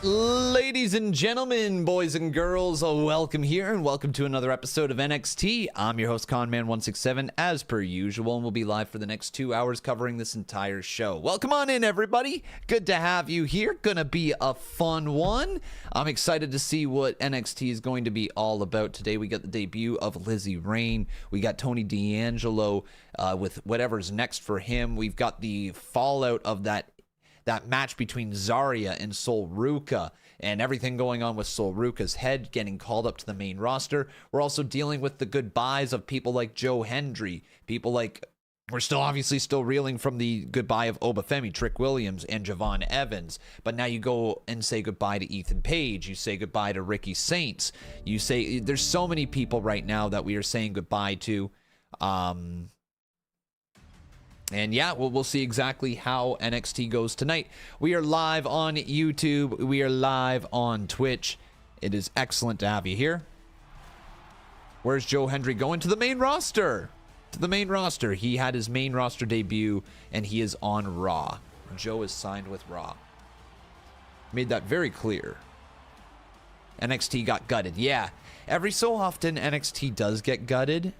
Ladies and gentlemen, boys and girls, welcome here and welcome to another episode of NXT. I'm your host, Conman167, as per usual, and we'll be live for the next 2 hours covering this entire show. Welcome on in, everybody. Good to have you here. Gonna be a fun one. I'm excited to see what NXT is going to be all about today. We got the debut of Lizzy Rain. We got Tony D'Angelo with whatever's next for him. We've got the fallout of that match between Zarya and Sol Ruca and everything going on with Sol Ruca's head getting called up to the main roster. We're also dealing with the goodbyes of people like Joe Hendry, we're still obviously still reeling from the goodbye of Obafemi, Trick Williams, and Javon Evans. But now you go and say goodbye to Ethan Page. You say goodbye to Ricky Saints. You say there's so many people right now that we are saying goodbye to. And yeah, we'll see exactly how NXT goes tonight. We are live on YouTube. We are live on Twitch. It is excellent to have you here. Where's Joe Hendry going? To the main roster. To the main roster. He had his main roster debut, and he is on Raw. Joe is signed with Raw. Made that very clear. NXT got gutted. Yeah, every so often NXT does get gutted.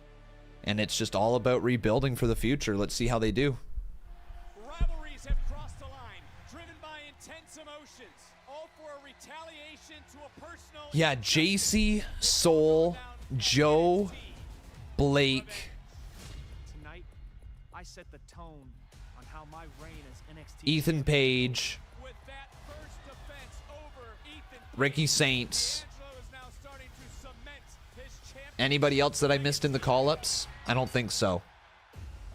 And it's just all about rebuilding for the future. Let's see how they do. Rivalries have crossed the line, driven by intense emotions, all for a retaliation to a personal... Yeah, JC, Sol, Joe, Blake. Tonight, I set the tone on how my reign as NXT Ethan Page. With that first defense over Ethan Ricky Saints. D'Angelo is now starting to cement his championship. Anybody else that I missed in the call-ups? I don't think so.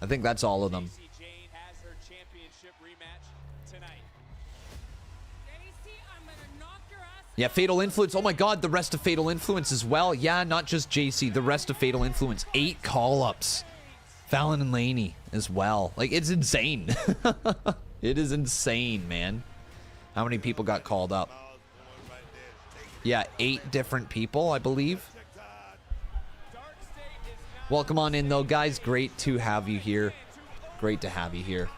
I think that's all of them. Jane has her championship rematch tonight. Yeah, Fatal Influence. Oh my god, the rest of Fatal Influence as well. Yeah, not just JC, the rest of Fatal Influence. 8 call-ups. Fallon and Laney as well. Like, it's insane. It is insane, man. How many people got called up? Yeah, 8 different people, I believe. Welcome on in, though, guys. Great to have you here. Great to have you here.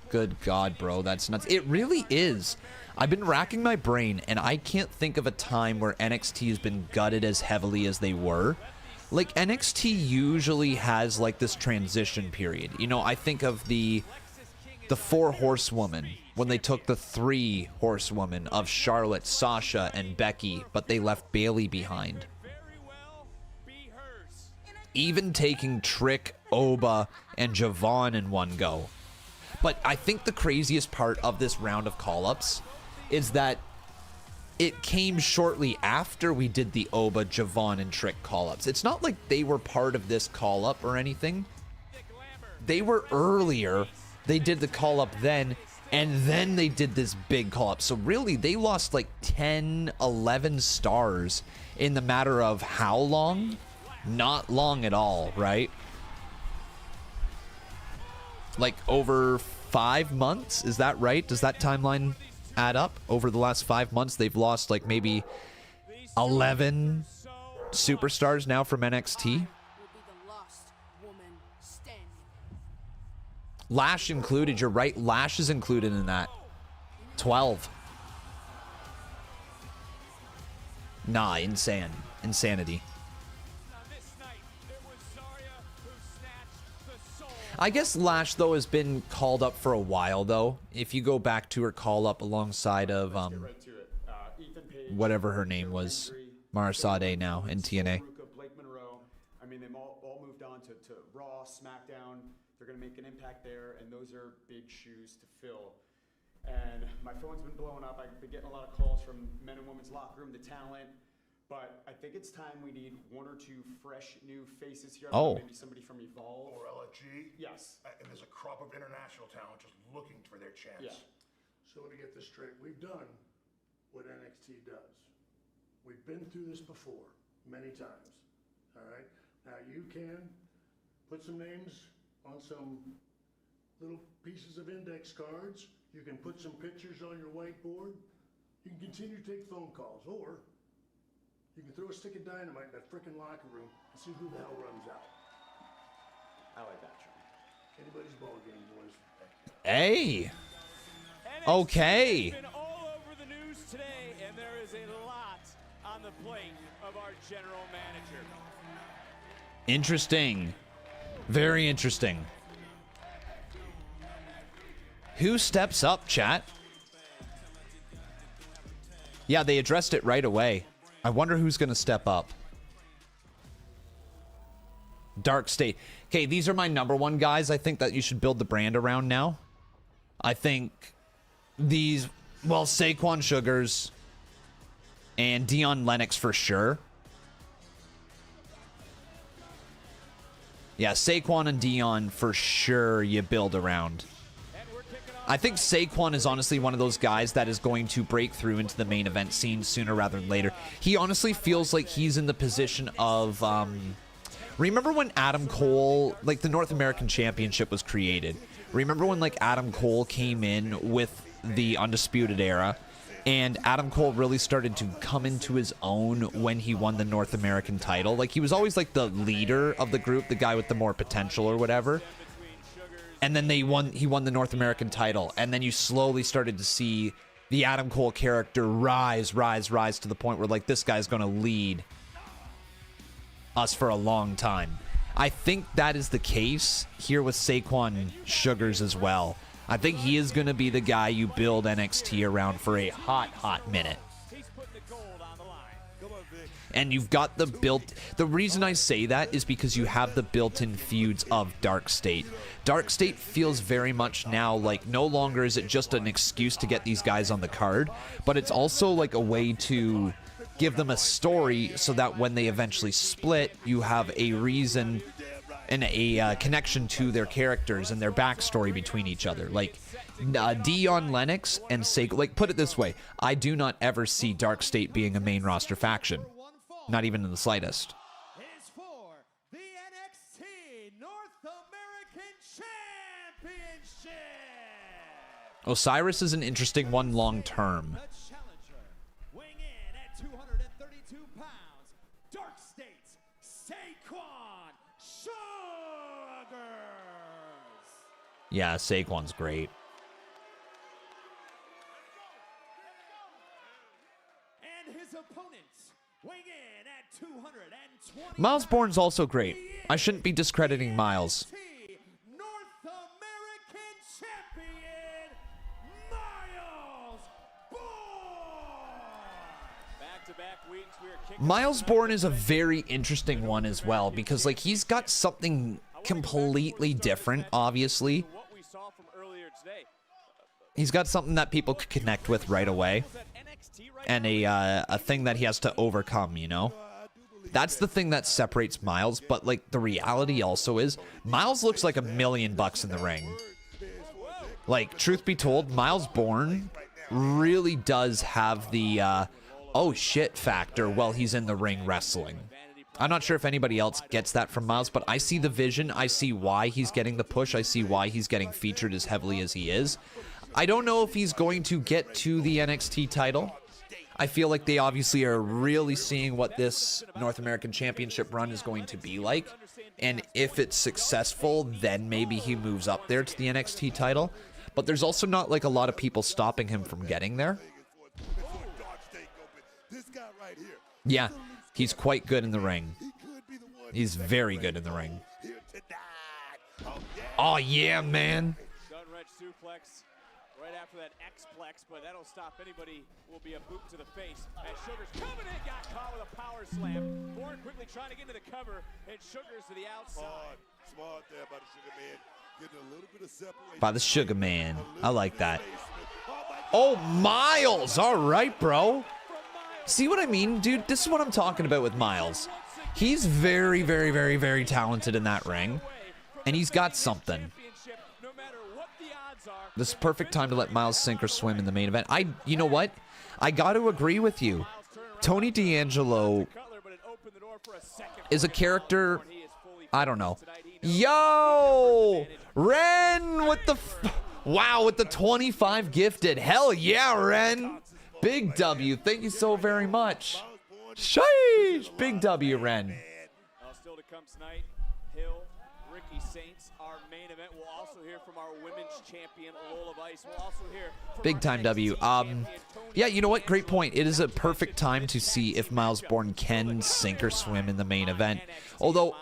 Good God, bro. That's nuts. It really is. I've been racking my brain, and I can't think of a time where NXT has been gutted as heavily as they were. Like, NXT usually has, like, this transition period. You know, I think of the 4 horsewomen when they took the 3 horsewomen of Charlotte, Sasha, and Becky, but they left Bayley behind. Even taking Trick, Oba, and Javon in one go. But I think the craziest part of this round of call-ups is that it came shortly after we did the Oba, Javon, and Trick call-ups. It's not like they were part of this call-up or anything. They were earlier. They did the call-up then, and then they did this big call-up. So really, they lost like 10, 11 stars in the matter of how long? Not long at all, right? Like over 5 months, is that right? Does that timeline add up? Over the last 5 months, they've lost like maybe 11 superstars now from NXT. Lash included, you're right. Lash is included in that. 12. Nah, insanity. I guess Lash, though, has been called up for a while, though. If you go back to her call-up alongside of, whatever her name was, Marasade now in TNA. I mean, they've all moved on to Raw, SmackDown. They're going to make an impact there, and those are big shoes to fill. And my phone's been blowing up. I've been getting a lot of calls from men and women's locker room, the talent. But I think it's time we need 1 or 2 fresh new faces here. Maybe somebody from Evolve. Or LFG. Yes. And there's a crop of international talent just looking for their chance. Yeah. So let me get this straight. We've done what NXT does. We've been through this before, many times. All right? Now you can put some names on some little pieces of index cards. You can put some pictures on your whiteboard. You can continue to take phone calls, or you can throw a stick of dynamite in that frickin' locker room and see who the hell runs out. I like that, Sean. Anybody's ball game, boys. Hey. Okay. Been all over the news today the plate of our general manager. Interesting. Very interesting. Who steps up, chat? Yeah, they addressed it right away. I wonder who's going to step up. Dark State. Okay, these are my number one guys I think that you should build the brand around now. I think these, well, Saquon Shugars and Dion Lennox for sure. Yeah, Saquon and Dion for sure you build around. I think Saquon is honestly one of those guys that is going to break through into the main event scene sooner rather than later. He honestly feels like he's in the position of... remember when Adam Cole, like the North American Championship was created? Remember when like Adam Cole came in with the Undisputed Era and Adam Cole really started to come into his own when he won the North American title? Like he was always like the leader of the group, the guy with the more potential or whatever. And then he won the North American title. And then you slowly started to see the Adam Cole character rise to the point where like this guy's going to lead us for a long time. I think that is the case here with Saquon Shugars as well. I think he is going to be the guy you build NXT around for a hot minute. And you've got the the reason I say that is because you have the built-in feuds of Dark State. Dark State feels very much now like no longer is it just an excuse to get these guys on the card, but it's also like a way to give them a story so that when they eventually split, you have a reason and a connection to their characters and their backstory between each other. Like Dion Lennox and Saquon, like put it this way, I do not ever see Dark State being a main roster faction. Not even in the slightest. Is for the NXT North American Championship. Osiris is an interesting one long term. The challenger, weighing in at 232 pounds, Dark State's Saquon Shugars. Yeah, Saquon's great. And his opponents, weighing in at 220. Myles Borne's also great. I shouldn't be discrediting Myles. North American Champion, Myles Borne. Back-to-back weeks, we are kicking Myles Borne is a very interesting one as well because like he's got something completely different, obviously. what we saw from earlier today. He's got something that people could connect with right away. And a thing that he has to overcome, you know? That's the thing that separates Myles, but like the reality also is Myles looks like $1 million in the ring. Like, truth be told, Myles Borne really does have the oh shit factor while he's in the ring wrestling. I'm not sure if anybody else gets that from Myles, but I see the vision, I see why he's getting the push, I see why he's getting featured as heavily as he is. I don't know if he's going to get to the NXT title. I feel like they obviously are really seeing what this North American Championship run is going to be like. And if it's successful, then maybe he moves up there to the NXT title. But there's also not like a lot of people stopping him from getting there. Yeah, he's quite good in the ring. He's very good in the ring. Oh yeah, man. Gun-wrench suplex right after that X-plex, but that'll stop anybody. Will be a boot to the face. And Shugars coming in, got caught with a power slam. Borne quickly trying to get into the cover, and Shugars to the outside. Smart there by the Sugar Man. Getting a little bit of separation. By the Sugar Man. I like that. Oh, Myles. All right, bro. See what I mean, dude? This is what I'm talking about with Myles. He's very, very, very, very talented in that ring. And he's got something. This is perfect time to let Myles sink or swim in the main event. You know what? I got to agree with you. Tony D'Angelo is a character, I don't know. Yo! Ren with the, wow, with the 25 gifted. Hell yeah, Ren. Big W. Thank you so very much. Sheesh. Big W, Ren. Still to come tonight, Hill, Ricky Saints, our main event. We'll also hear from our women's champion, Lola Vice. We'll also hear from Big time W. Yeah, you know what? Great point. It is a perfect time to see if Myles Borne can sink or swim in the main event. Although,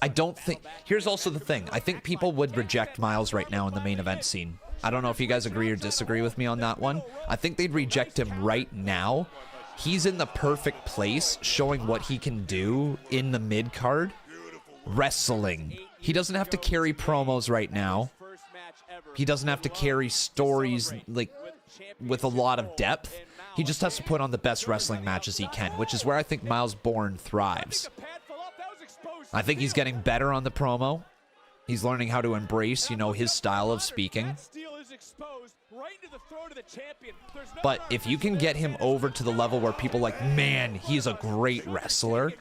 I don't think... Here's also the thing. I think people would reject Myles right now in the main event scene. I don't know if you guys agree or disagree with me on that one. I think they'd reject him right now. He's in the perfect place, showing what he can do in the mid-card. Wrestling. He doesn't have to carry promos right now. He doesn't have to carry stories like with a lot of depth. He just has to put on the best wrestling matches he can, which is where I think Myles Borne thrives. I think he's getting better on the promo. He's learning how to embrace, you know, his style of speaking. But if you can get him over to the level where people are like, man, he's a great wrestler,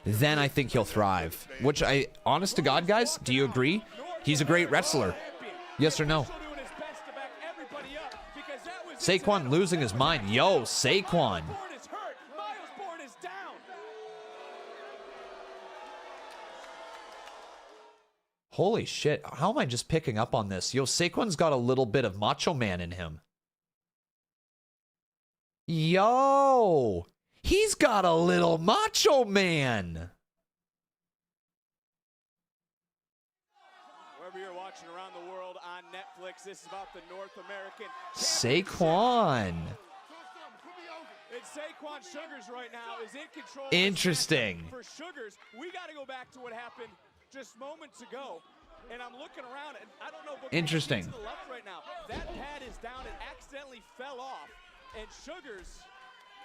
then I think he'll thrive. Which honest to God, guys, do you agree? He's a great wrestler. Yes or no? Saquon losing his mind. Yo, Saquon. Holy shit. How am I just picking up on this? Yo, Saquon's got a little bit of Macho Man in him. Yo, he's got a little Macho Man. Wherever you're watching around the world on Netflix, this is about the North American Saquon. It's Saquon Shugars right now is in control. Interesting. For Shugars, we got to go back to what happened just moments ago. And I'm looking around and I don't know. Interesting. To the left right now. That pad is down. It accidentally fell off. And Shugars,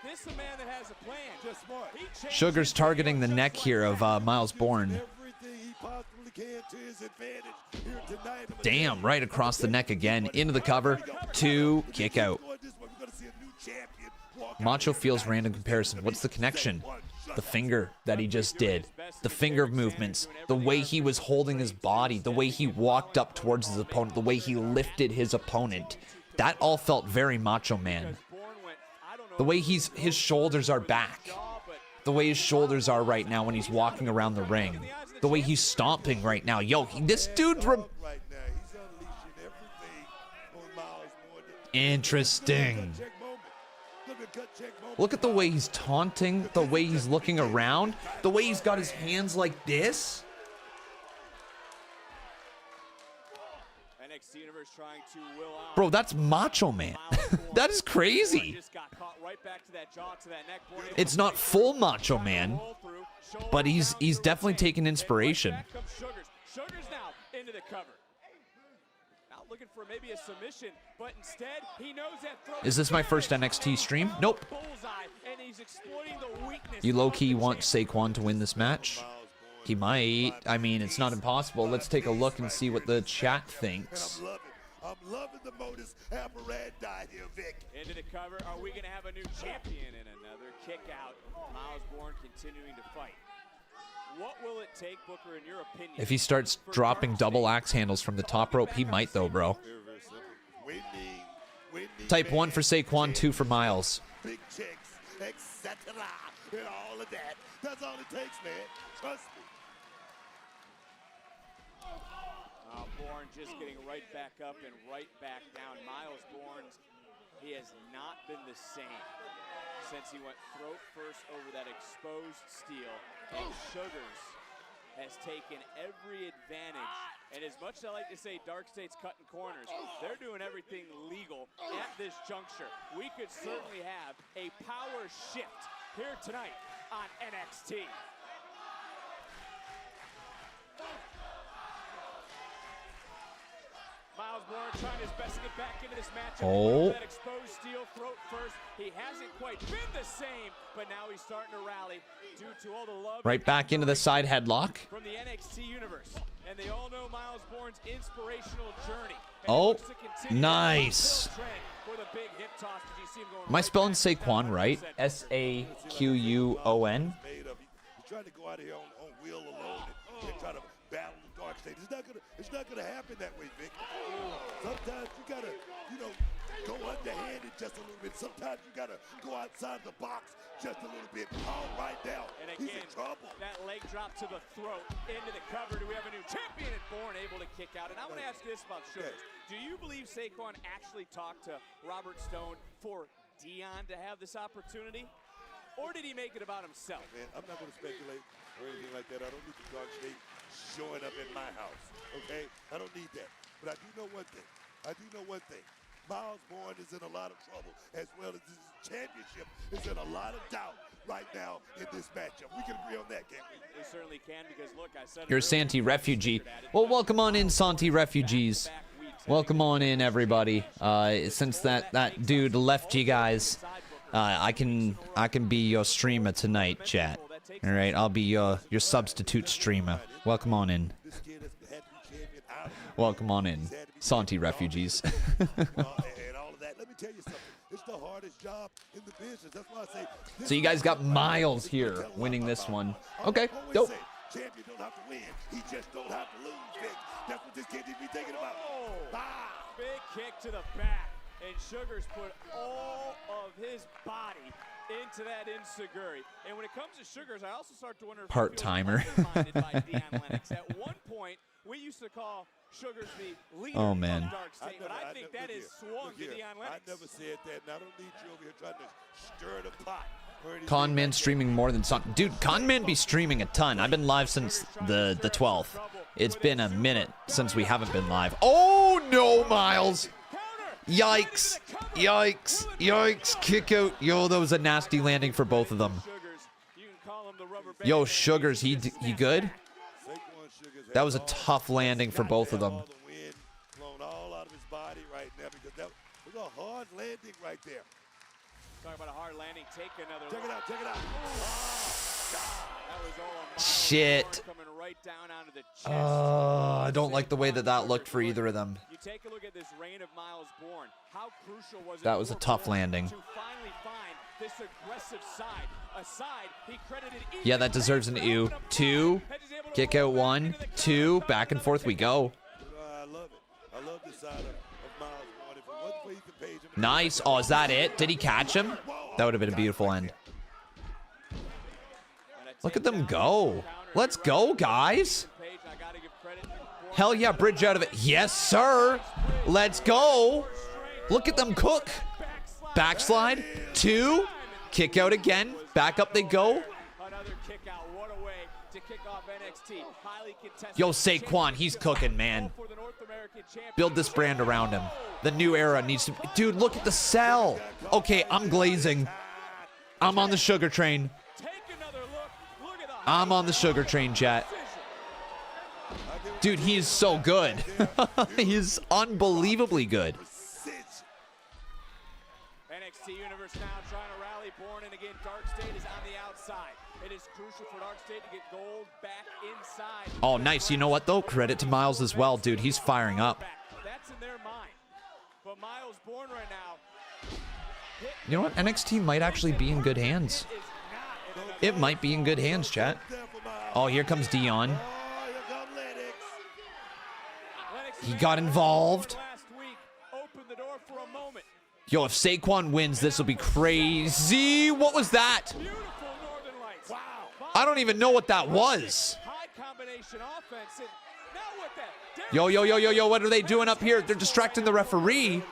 this is a man that has a plan. Just smart. Shugars targeting the neck here of Myles Borne. Damn, right across the neck again. Into the cover. 2, kick out. Macho feels random comparison. What's the connection? The finger that he just did. The finger movements. The way he was holding his body. The way he walked up towards his opponent. The way he lifted his opponent. That all felt very Macho Man. The way his shoulders are back. The way his shoulders are right now when he's walking around the ring. The way he's stomping right now. Yo, this dude... Interesting. Look at the way he's taunting, the way he's looking around, the way he's got his hands like this. NXT Universe trying to will out. Bro, that's Macho Man. That is crazy. It's not full Macho Man, but he's definitely taken inspiration. Shugars now into the cover. Looking for maybe a submission, but instead he knows that throw. Is this my first NXT stream? Nope. And he's exploiting the weakness. You low-key want Saquon to win this match? He might. I mean, it's not impossible. Let's take a look and see what the chat thinks. I'm loving the modus operandi here, Vic. Into the cover. Are we going to have a new champion and another kick out? Myles Borne continuing to fight. What will it take, Booker, in your opinion? If he starts dropping double axe handles from the top rope, he might though, bro. Type 1 for Saquon, 2 for Myles. Big checks, etc. And all of that. That's all it takes, man. Trust me. Borne just getting right back up and right back down. Myles Borne, he has not been the same since he went throat first over that exposed steel. And Shugars has taken every advantage. And as much as I like to say Dark State's cutting corners, they're doing everything legal at this juncture. We could certainly have a power shift here tonight on NXT. Myles Borne trying his best to get back into this matchup. Oh. That exposed steel throat first. He hasn't quite been the same, but now he's starting to rally due to all the love. Right back into the side headlock. From the NXT universe. And they all know Myles Borne's inspirational journey. Oh, nice. Am I spelling Saquon right? S-A-Q-U-O-N? He's trying to go out here on wheel alone and try to battle the Dark State. It's not gonna happen that way, Vic. Sometimes you gotta, go underhanded just a little bit. Sometimes you gotta go outside the box just a little bit. All right now, and again, he's in trouble. That leg drop to the throat, into the cover. Do we have a new champion at Borne able to kick out? And I want to ask this about Shugars. Do you believe Saquon actually talked to Robert Stone for Dion to have this opportunity? Or did he make it about himself? Man, I'm not going to speculate or anything like that. I don't need the Dark State showing up in my house, okay? I don't need that. But I do know one thing. Myles Borne is in a lot of trouble, as well as his championship is in a lot of doubt right now in this matchup. We can agree on that, can't we? We certainly can, because look, I said You're Santi Refugee. Well, welcome on in, Santi Refugees. Welcome on in, everybody. Since that dude left you guys, I can be your streamer tonight, chat. All right, I'll be your substitute streamer. Welcome on in. Welcome on in, Santi Refugees. And all of that. Let me tell you something. It's the hardest job in the business. That's why I say. So you guys got Myles here winning this one. Okay, dope. Champion don't have to win. He just don't have to lose, Vic. That's what this kid needs to be thinking about. Big kick to the back, and Shugars put all of his body into that enziguri. And when it comes to Shugars, I also start to wonder if Part-timer. he feels undermined by Deon Lennox. At one point, we used to call Shugars the leader Oh, man. of Dark State, but I think that is swung to Deon Lennox. I never said that, and I don't need you over here trying to stir the pot. Conman streaming more than Santi. Dude, Conman be streaming a ton. I've been live since the 12th. It's been a minute since we haven't been live. Oh, no, Myles. Yikes. Yikes. Yikes. Kick out. Yo, that was a nasty landing for both of them. Yo, Shugars, he good? That was a tough landing for both of them. Blown all out of his body right now, because that was a hard landing right there. Talking about a hard landing. Take another. Check it out. Check it out. That was all a Shit. coming right down onto the chest. I don't like the way that looked for either of them. You take a look at this reign of Myles Borne. How crucial was it? That was a for tough Borne landing. To finally find this aggressive side, a side he credited. Yeah, that deserves an ew. 2. Kick out 1, 2. Back and forth we go. I love it. I love this side of Myles Borne. If it wasn't for Ethan Page, Nice. Oh, is that it? Did he catch him? That would have been a beautiful end. Look at them go. Let's go, guys. Hell yeah, bridge out of it. Yes, sir. Let's go. Look at them cook. Backslide. 2. Kick out again. Back up they go. Another kick out. What a way to kick off NXT. Highly contested. Yo, Saquon, he's cooking, man. Build this brand around him. The new era needs to... Dude, look at the sell. Okay, I'm glazing. I'm on the sugar train. I'm on the sugar train, chat. Dude, he is so good. He's unbelievably good. NXT Universe now trying to rally Borne, and again, Dark State is on the outside. It is crucial for Dark State to get gold back inside. Oh, nice. You know what, though? Credit to Myles as well, dude. He's firing up. That's in their mind. But Myles Borne right now. You know what? NXT might actually be in good hands. It might be in good hands, chat. Oh, here comes Dion. He got involved. Yo, if Saquon wins, this will be crazy. What was that? I don't even know what that was. Yo, yo, yo, yo, yo, what are they doing up here? They're distracting the referee.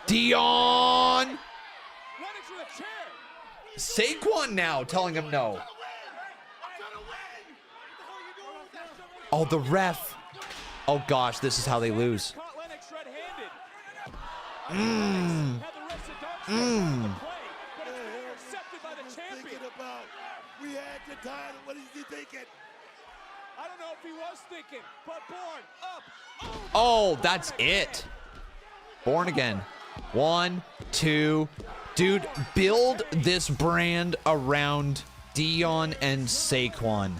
Dion. Saquon now telling him no. Oh, the ref. Oh, gosh, this is how they lose. Oh, that's it. Born again. 1, 2. Dude, build this brand around Dion and Saquon.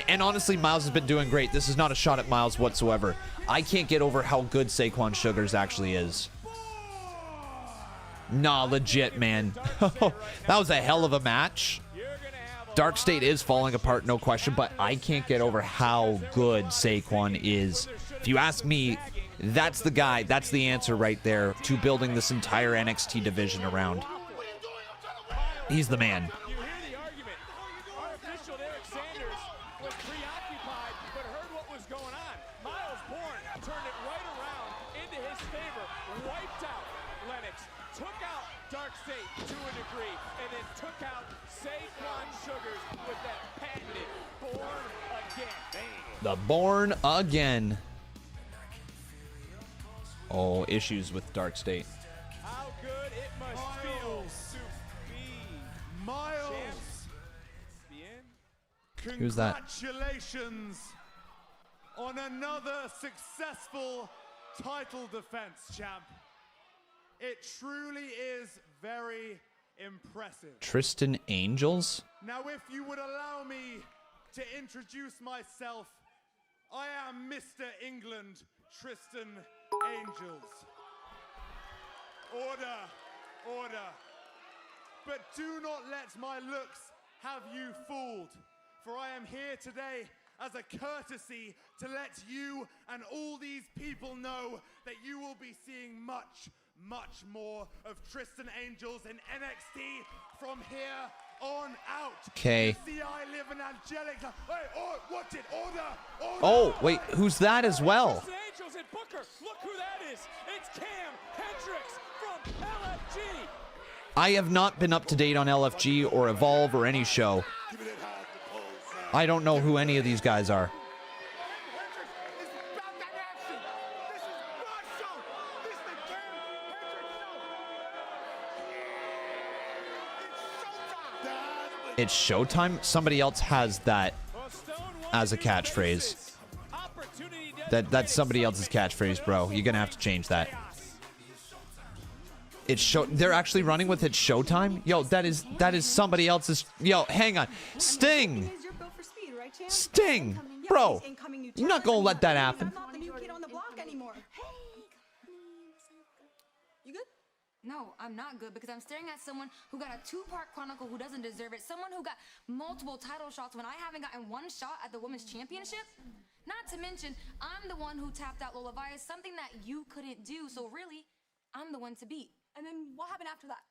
And honestly, Myles has been doing great. This is not a shot at Myles whatsoever. I can't get over how good Saquon Shugars actually is. Nah, legit, man. That was a hell of a match. Dark State is falling apart, no question, but I can't get over how good Saquon is. If you ask me, that's the guy, that's the answer right there to building this entire NXT division around. He's the man. Dark to a degree, and then took out Saquon Shugars with that patented Born Again. The Born Again. Oh, issues with Dark State. How good it must feel to be Myles. champion. Who's that? Congratulations on another successful title defense, champ. It truly is very impressive. Tristan Angels? Now, if you would allow me to introduce myself, I am Mr. England, Tristan Angels. Order, order. But do not let my looks have you fooled, for I am here today as a courtesy to let you and all these people know that you will be seeing much more of Tristan Angels in NXT from here on out. Okay. See, I live an angelic. Hey, watch it. Order. Oh, wait, who's that as well? Tristan Angels and Booker. Look who that is. It's Cam Hendricks from LFG. I have not been up to date on LFG or Evolve or any show. I don't know who any of these guys are. It's showtime? Somebody else has that as a catchphrase. That's somebody else's catchphrase, bro. You're gonna have to change that. It's show. They're actually running with it showtime? Yo, that is somebody else's. Yo, hang on. Sting! Sting! Bro, you're not gonna let that happen. No, I'm not good because I'm staring at someone who got a two-part chronicle who doesn't deserve it. Someone who got multiple title shots when I haven't gotten one shot at the Women's Championship. Not to mention, I'm the one who tapped out Lola Vias, something that you couldn't do. So really, I'm the one to beat. And then what happened after that?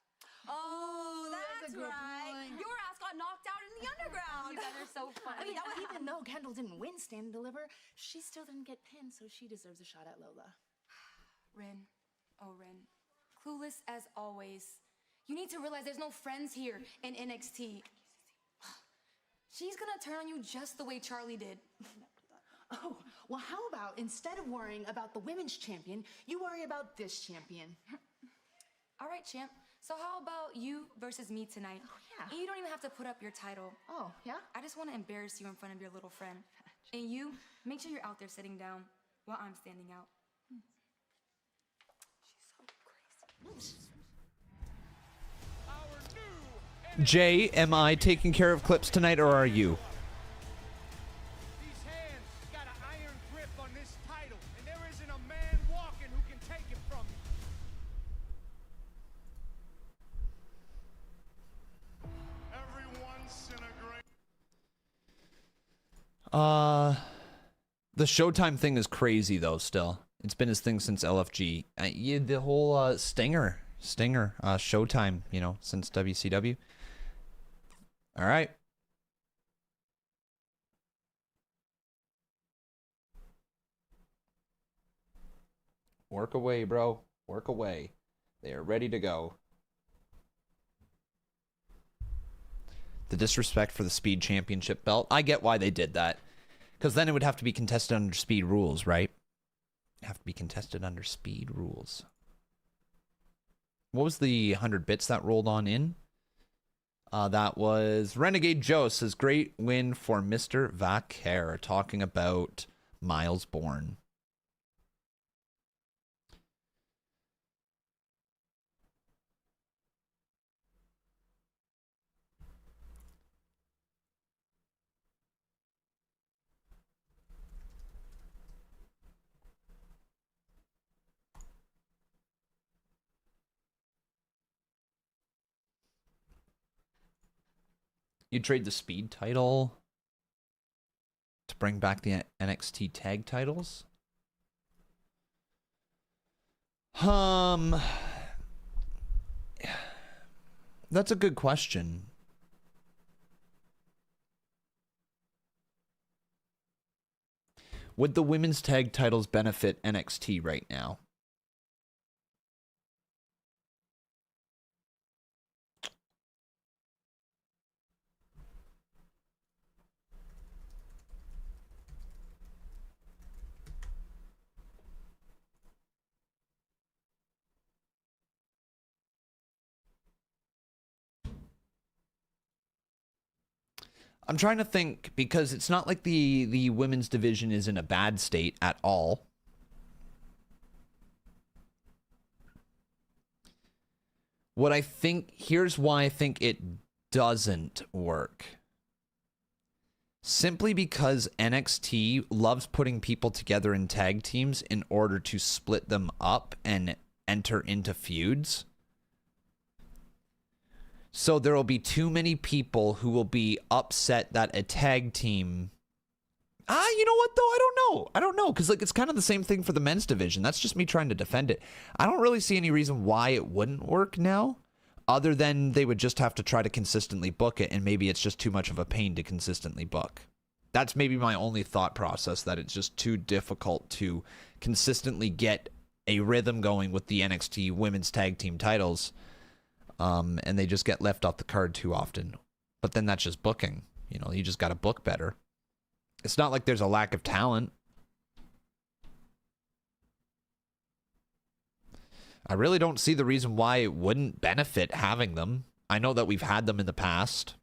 Oh, that's right. Your ass got knocked out in the underground. You guys are so funny. I mean, even though Kendall didn't win Stand and Deliver, she still didn't get pinned, so she deserves a shot at Lola. Rin. Oh, Rin. Clueless as always. You need to realize there's no friends here in NXT. She's gonna turn on you just the way Charlie did. Oh, well, how about instead of worrying about the women's champion, you worry about this champion? All right, champ. So how about you versus me tonight? Oh, yeah. And you don't even have to put up your title. Oh, yeah? I just want to embarrass you in front of your little friend. And you, make sure you're out there sitting down while I'm standing out. Jay, am I taking care of clips tonight or are you? These hands got an iron grip on this title, and there isn't a man walking who can take it from you. Every once in a great. The Showtime thing is crazy though. Still, it's been his thing since LFG. Yeah, the whole Stinger, Showtime. You know, since WCW. All right. Work away, bro. Work away. They are ready to go. The disrespect for the Speed Championship belt. I get why they did that. Because then it would have to be contested under Speed rules, right? Have to be contested under Speed rules. What was the 100 bits that rolled on in? That was Renegade Joe says, great win for Mr. Vaquer, talking about Myles Borne. You trade the Speed title to bring back the NXT tag titles? That's a good question. Would the women's tag titles benefit NXT right now? I'm trying to think, because it's not like the women's division is in a bad state at all. What I think, here's why I think it doesn't work. Simply because NXT loves putting people together in tag teams in order to split them up and enter into feuds. So there will be too many people who will be upset that a tag team... you know what, though? I don't know. Because like, it's kind of the same thing for the men's division. That's just me trying to defend it. I don't really see any reason why it wouldn't work now, other than they would just have to try to consistently book it, and maybe it's just too much of a pain to consistently book. That's maybe my only thought process, that it's just too difficult to consistently get a rhythm going with the NXT women's tag team titles, and they just get left off the card too often. But then that's just booking. You know, you just got to book better. It's not like there's a lack of talent. I really don't see the reason why it wouldn't benefit having them. I know that we've had them in the past.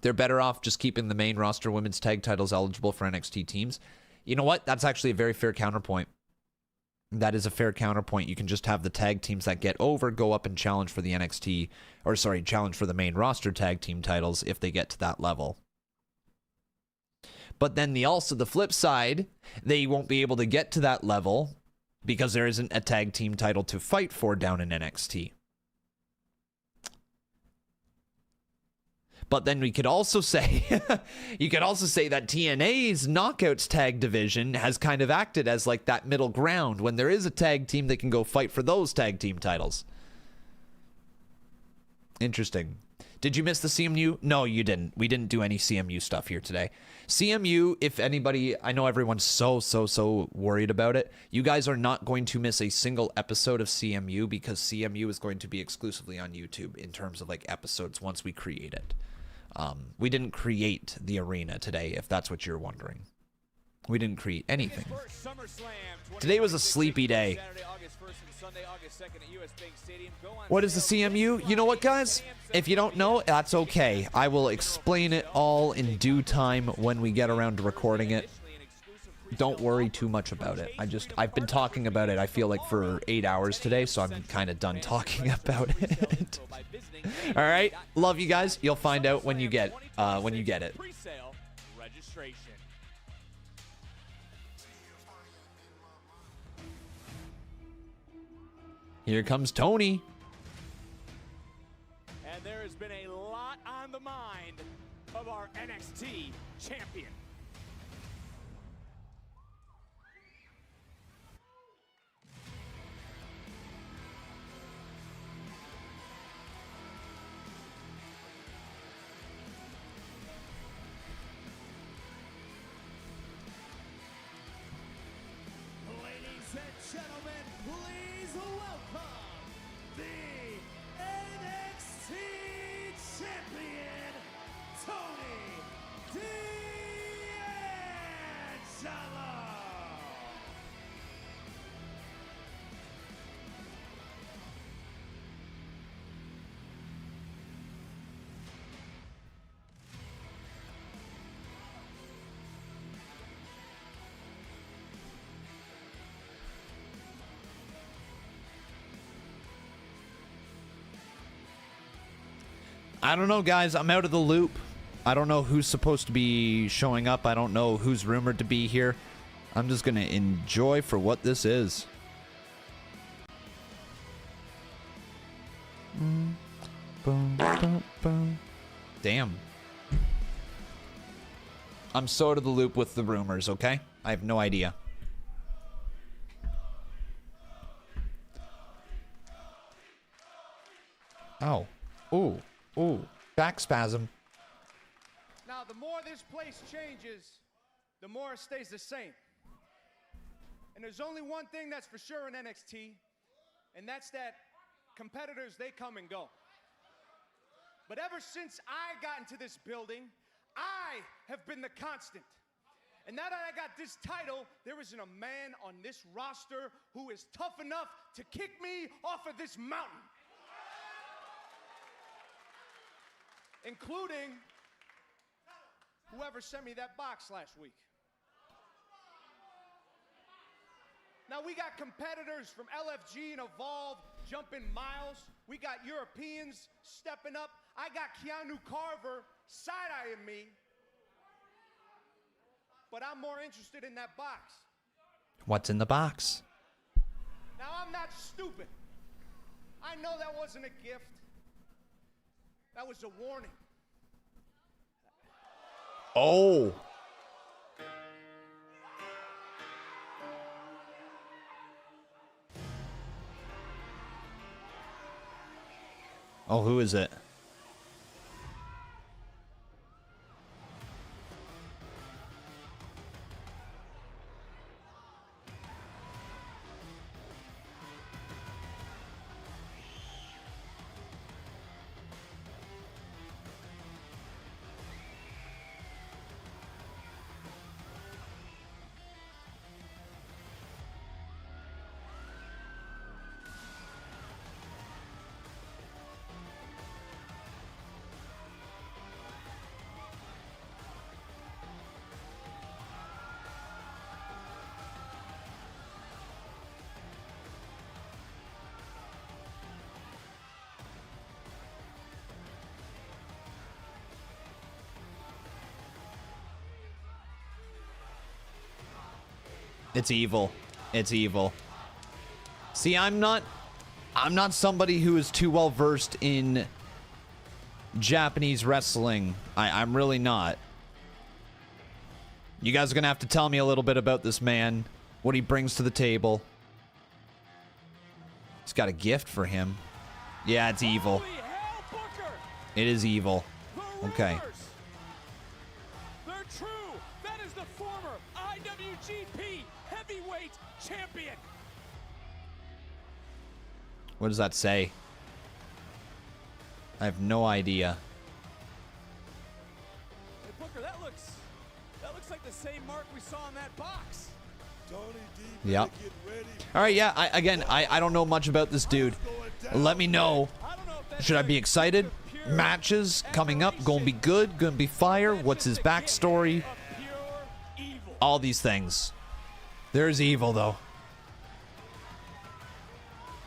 They're better off just keeping the main roster women's tag titles eligible for NXT teams. You know what? That's actually a very fair counterpoint. That is a fair counterpoint. You can just have the tag teams that get over go up and challenge for the NXT, or sorry, challenge for the main roster tag team titles if they get to that level. But then the flip side, they won't be able to get to that level because there isn't a tag team title to fight for down in NXT. But then we could also say, you could also say that TNA's Knockouts tag division has kind of acted as like that middle ground when there is a tag team that can go fight for those tag team titles. Interesting. Did you miss the CMU? No, you didn't. We didn't do any CMU stuff here today. CMU, if anybody, I know everyone's so worried about it. You guys are not going to miss a single episode of CMU because CMU is going to be exclusively on YouTube in terms of like episodes once we create it. We didn't create the arena today, if that's what you're wondering. We didn't create anything. Today was a sleepy day. What is the CMU? You know what, guys? If you don't know, that's okay. I will explain it all in due time when we get around to recording it. Don't worry too much about it. I've been talking about it, I feel like, for 8 hours today, so I'm kind of done talking about it. All right, love you guys. You'll find out when you get it. Here comes Tony. And there has been a lot on the mind of our NXT champion. Ladies and gentlemen, please welcome the NXT Champion, Tony D'Angelo. I don't know, guys. I'm out of the loop. I don't know who's supposed to be showing up. I don't know who's rumored to be here. I'm just going to enjoy for what this is. Damn. I'm so out of the loop with the rumors, okay? I have no idea. Oh. Ooh. Ooh. Back spasm. Now, the more this place changes, the more it stays the same. And there's only one thing that's for sure in NXT, and that's that competitors, they come and go. But ever since I got into this building, I have been the constant. And now that I got this title, there isn't a man on this roster who is tough enough to kick me off of this mountain. including whoever sent me that box last week. Now, we got competitors from LFG and Evolve jumping miles. We got Europeans stepping up. I got Keanu Carver side-eyeing me. But I'm more interested in that box. What's in the box? Now, I'm not stupid. I know that wasn't a gift. That was a warning. Oh. Oh, who is it? It's evil. It's evil. See, I'm not somebody who is too well versed in Japanese wrestling. I'm really not. You guys are gonna have to tell me a little bit about this man, what he brings to the table. He's got a gift for him. Yeah, it's evil. It is evil. Okay. They're true. That is the former IWGP Heavyweight Champion. What does that say? I have no idea. Hey, Booker, that looks like the same mark we saw in that box. Tony D, Yep. get ready. All right, yeah. I don't know much about this dude. Let me know. Should I be excited? Matches coming up, gonna be good, gonna be fire. What's his backstory? All these things. There's evil though.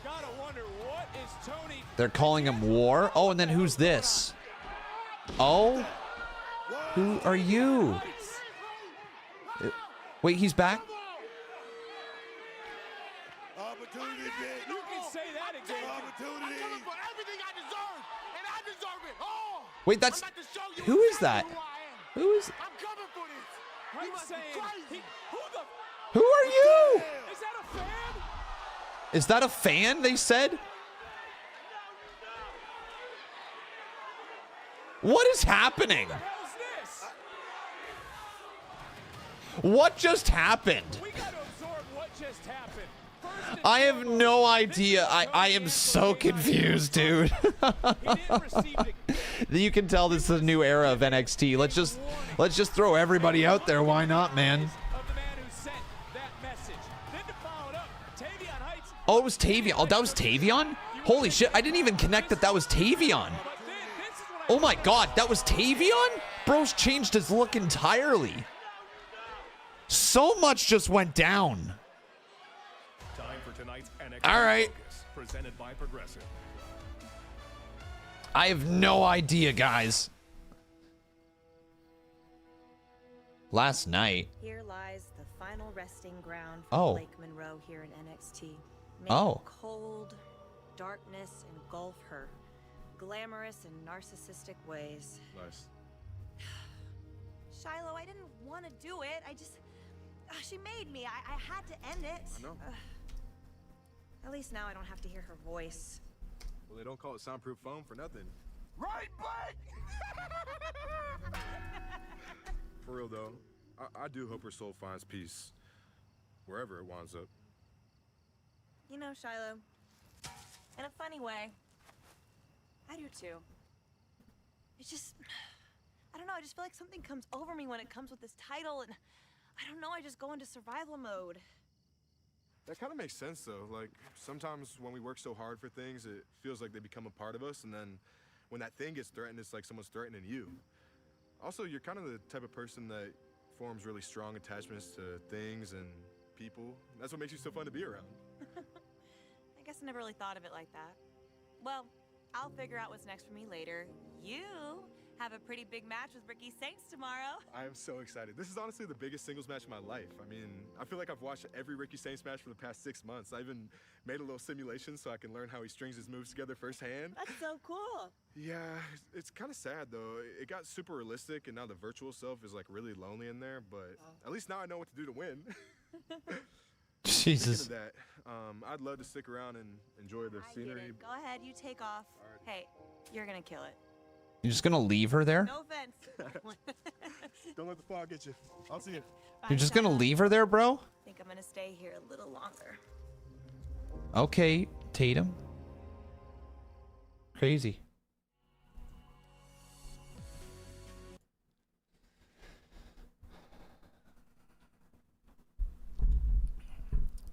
Gotta wonder what is Tony. They're calling him War. Oh, and then who's this? Oh, who are you? Wait, he's back? Opportunity, big. You can say that again. Opportunity. For everything I deserve, and I deserve it all. Wait, that's I'm about to show you who is exactly that? who I am. Who is? I'm coming for this. I'm You must be saying, crazy. Who are you? is that a fan? Is that a fan? They said. What is happening? What the hell is this? What just happened? We gotta absorb what just happened. First and I have foremost, no this idea. is I Tony am D'Angelo so being confused, dude. He didn't receive the gift. You can tell this is a new era of NXT. Let's just throw everybody out there. Why not, man? Of the man who sent that message. Then to follow it up, Tavion Heights. Oh, it was Tavion. Oh, that was Tavion? Holy shit. I didn't even connect that was Tavion. But then this is what I Oh my god, that was Tavion? Bro's changed his look entirely. So much just went down. Time for tonight's NXT All right. Focus, presented by Progressive. I have no idea, guys. Last night. Here lies the final resting ground Oh. for Blake Monroe here in NXT. May Oh. cold darkness engulf her, glamorous and narcissistic ways. Nice. Shiloh, I didn't want to do it. She made me. I had to end it. I know. At least now I don't have to hear her voice. Well, they don't call it soundproof foam for nothing. Right, Blake? For real, though, I do hope her soul finds peace wherever it winds up. You know, Shiloh, in a funny way, I do too. It's just, I don't know, I just feel like something comes over me when it comes with this title, and I don't know, I just go into survival mode. That kind of makes sense, though. Like, sometimes when we work so hard for things, it feels like they become a part of us, and then when that thing gets threatened, it's like someone's threatening you. Also, you're kind of the type of person that forms really strong attachments to things and people. That's what makes you so fun to be around. I guess I never really thought of it like that. Well, I'll figure out what's next for me later. You have a pretty big match with Ricky Saints tomorrow. I am so excited. This is honestly the biggest singles match of my life. I mean, I feel like I've watched every Ricky Saints match for the past 6 months. I even made a little simulation so I can learn how he strings his moves together firsthand. That's so cool. Yeah, it's kind of sad though. It got super realistic and now the virtual self is like really lonely in there, but at least now I know what to do to win. Jesus. Speaking of that, I'd love to stick around and enjoy the scenery. Go ahead, you take off. Hey, you're gonna kill it. You're just gonna leave her there? No offense. Don't let the fog get you. I'll see you. You're just gonna leave her there, bro? I think I'm gonna stay here a little longer. Okay, Tatum. Crazy.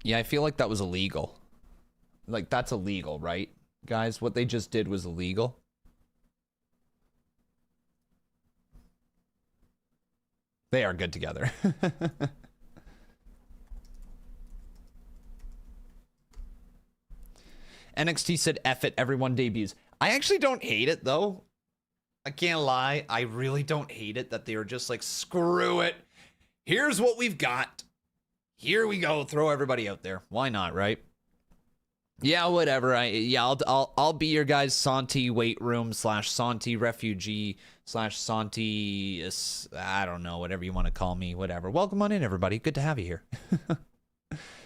Yeah, I feel like that was illegal. Like, that's illegal, right? Guys, what they just did was illegal. They are good together. NXT said F it, everyone debuts. I actually don't hate it, though. I can't lie. I really don't hate it that they were just like, screw it. Here's what we've got. Here we go. Throw everybody out there. Why not, right? Yeah, whatever. I'll be your guys' Santi weight room / Santi refugee / Santi, I don't know, whatever you want to call me, whatever. Welcome on in, everybody. Good to have you here.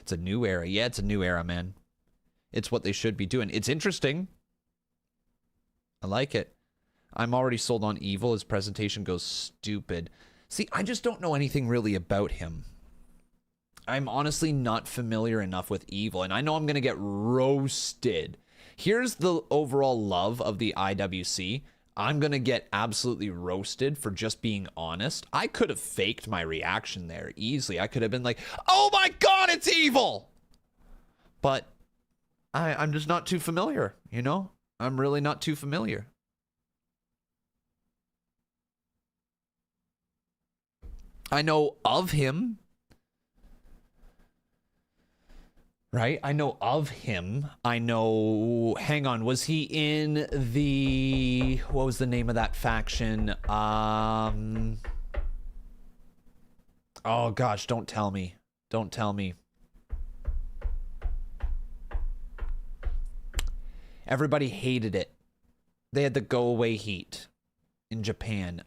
It's a new era. Yeah, it's a new era, man. It's what they should be doing. It's interesting. I like it. I'm already sold on Evil. His presentation goes stupid. See, I just don't know anything really about him. I'm honestly not familiar enough with Evil, and I know I'm going to get roasted. Here's the overall love of the IWC. I'm going to get absolutely roasted for just being honest. I could have faked my reaction there easily. I could have been like, oh my God, it's Evil! But I'm just not too familiar, you know? I'm really not too familiar. I know of him. Right? I know of him. I know... Hang on. Was he in the... What was the name of that faction? Oh, gosh. Don't tell me. Don't tell me. Everybody hated it. They had the go-away heat in Japan.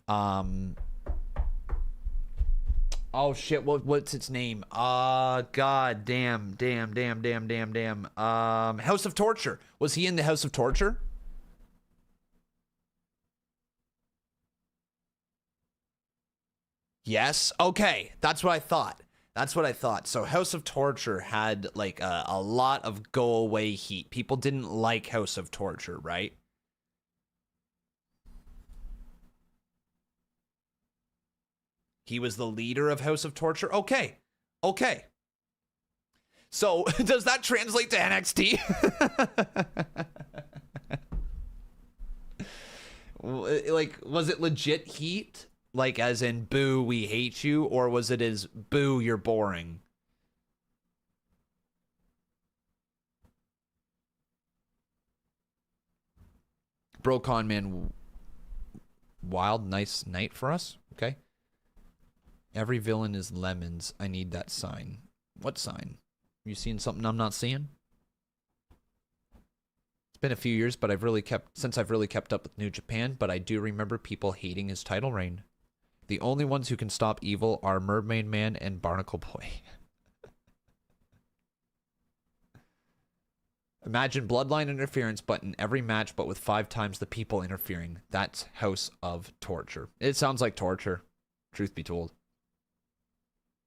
Oh shit, what's its name? God damn. House of Torture. Was he in the House of Torture? Yes. Okay, that's what I thought. That's what I thought. So House of Torture had like a lot of go away heat. People didn't like House of Torture, right? He was the leader of House of Torture. Okay. Okay. So, does that translate to NXT? Like, was it legit heat? Like, as in, boo, we hate you? Or was it as, boo, you're boring? Brocon, man. Wild, nice night for us. Okay. Every villain is lemons. I need that sign. What sign? You seeing something I'm not seeing? It's been a few years, but I've really kept up with New Japan, but I do remember people hating his title reign. The only ones who can stop Evil are Mermaid Man and Barnacle Boy. Imagine bloodline interference, but in every match, but with 5 times the people interfering. That's House of Torture. It sounds like torture, truth be told.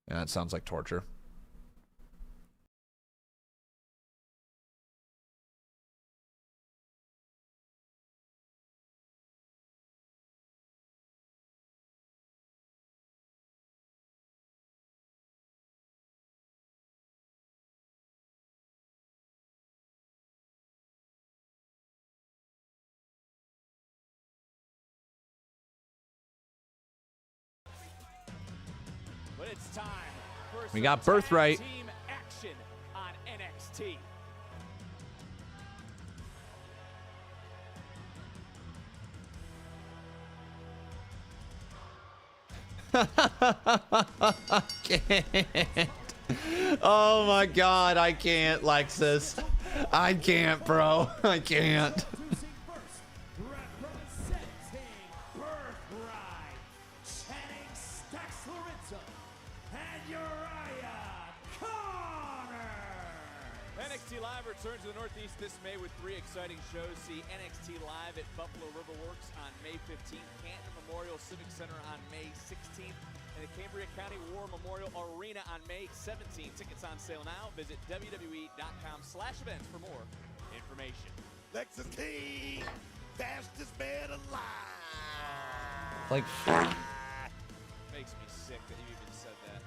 Yeah, it sounds like torture. time for We some got Birthright. tag team action on NXT. Can't. Oh my God, I can't, Lexus. I can't, bro. I can't. NXT Live returns to the Northeast this May with 3 exciting shows. See NXT Live at Buffalo Riverworks on May 15th, Canton Memorial Civic Center on May 16th, and the Cambria County War Memorial Arena on May 17th. Tickets on sale now. Visit WWE.com/events for more information. Lexus King, fastest man alive. Like, Makes me sick that you even said that.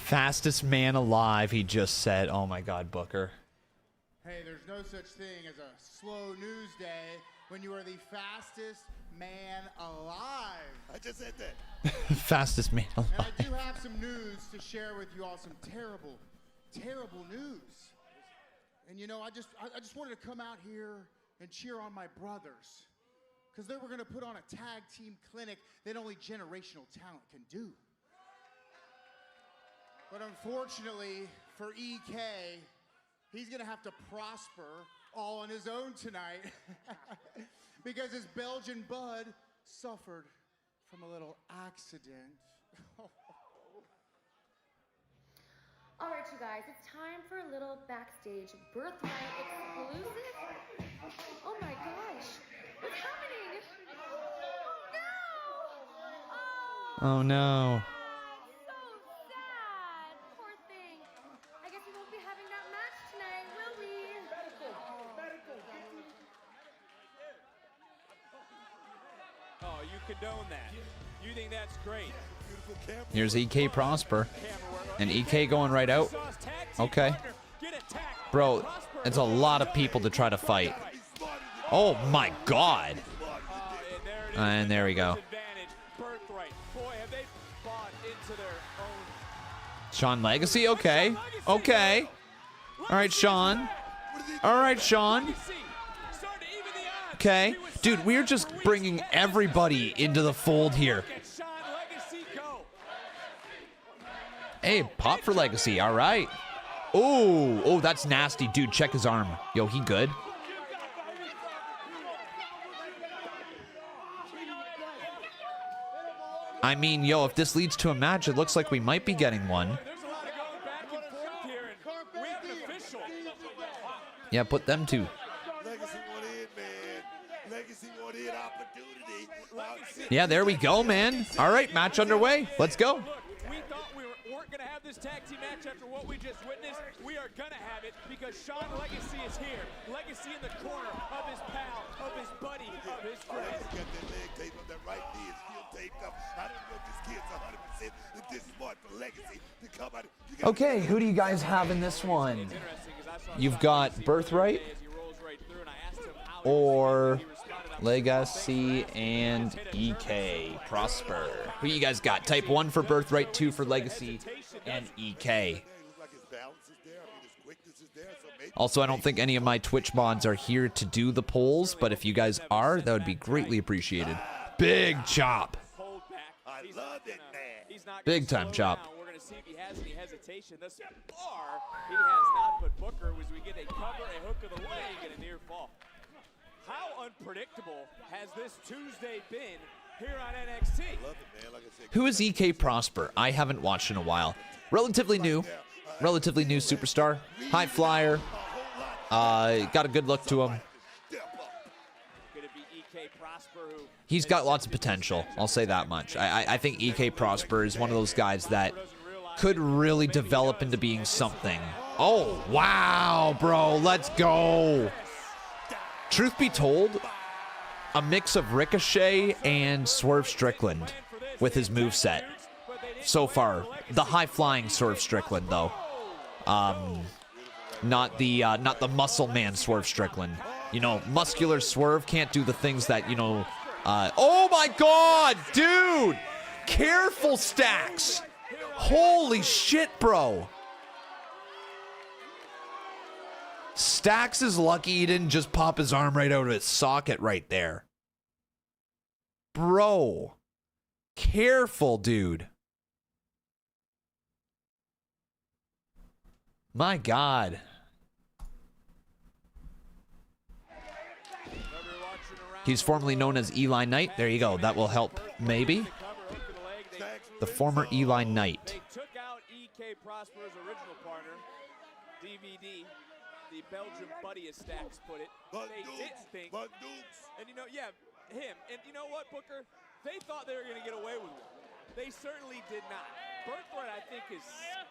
fastest man alive, he just said. Oh my God, Booker. Hey, there's no such thing as a slow news day when you are the fastest man alive. I just said that. Fastest man And alive. I do have some news to share with you all, some terrible, terrible news. And you know, I just wanted to come out here and cheer on my brothers, because they were going to put on a tag team clinic that only generational talent can do. But unfortunately for EK, he's going to have to prosper all on his own tonight because his Belgian bud suffered from a little accident. All right, you guys, it's time for a little backstage Birthright exclusive. Oh my gosh, what's happening? Oh no. So sad. Poor thing. I guess we won't be having that match tonight, will we? Oh, you condone that. You think that's great. Here's EK Prosper. And EK going right out. Okay. Bro, it's a lot of people to try to fight. Oh my God. And there we go. Sean Legacy, okay. Okay. All right, Sean. All right, Sean. Okay. Dude, we're just bringing everybody into the fold here. Hey, pop for Legacy. All right. Oh, that's nasty. Dude, check his arm. Yo, he good? I mean, yo, if this leads to a match, it looks like we might be getting one. Yeah, put them two. Yeah, there we go, man. All right, match underway. Let's go. We thought we weren't going to have this tag team match after what we just witnessed. We are going to have it because Sean Legacy is here. Legacy in the corner of his pal, of his buddy, of his friend. Got that leg taped up, that right knee is still taped up. I don't know if this kid's 100% this smart for Legacy to come out. Okay, who do you guys have in this one? You've got Birthright or Legacy and EK Prosper. Who you guys got? Type 1 for Birthright, 2 for Legacy and EK. Also, I don't think any of my Twitch mods are here to do the polls, but if you guys are, that would be greatly appreciated. Big chop. Big time chop. We're going to see if he has any hesitation. Thus far, he has not, but Booker, as we get a cover, a hook of the leg, and a near fall. How unpredictable has this Tuesday been here on NXT? Who is EK Prosper? I haven't watched in a while. Relatively new superstar. High flyer. Got a good look to him. He's got lots of potential. I'll say that much. I think EK Prosper is one of those guys that could really develop into being something. Oh, wow, bro. Let's go. Truth be told, a mix of Ricochet and Swerve Strickland with his moveset so far. The high-flying Swerve Strickland, though. Not the muscle man Swerve Strickland. You know, muscular Swerve can't do the things that, you know... oh, my God, dude! Careful, Stacks. Holy shit, bro. Stacks is lucky he didn't just pop his arm right out of its socket right there. Bro. Careful, dude. My God. He's formerly known as Eli Knight. There you go. That will help, maybe. The former Eli Knight. They took out EK Prosper's original partner, DVD, the Belgian buddy, as Stacks put it. They didn't think. And you know, yeah, him. And you know what, Booker? They thought they were going to get away with one. They certainly did not. Birthright, I think, is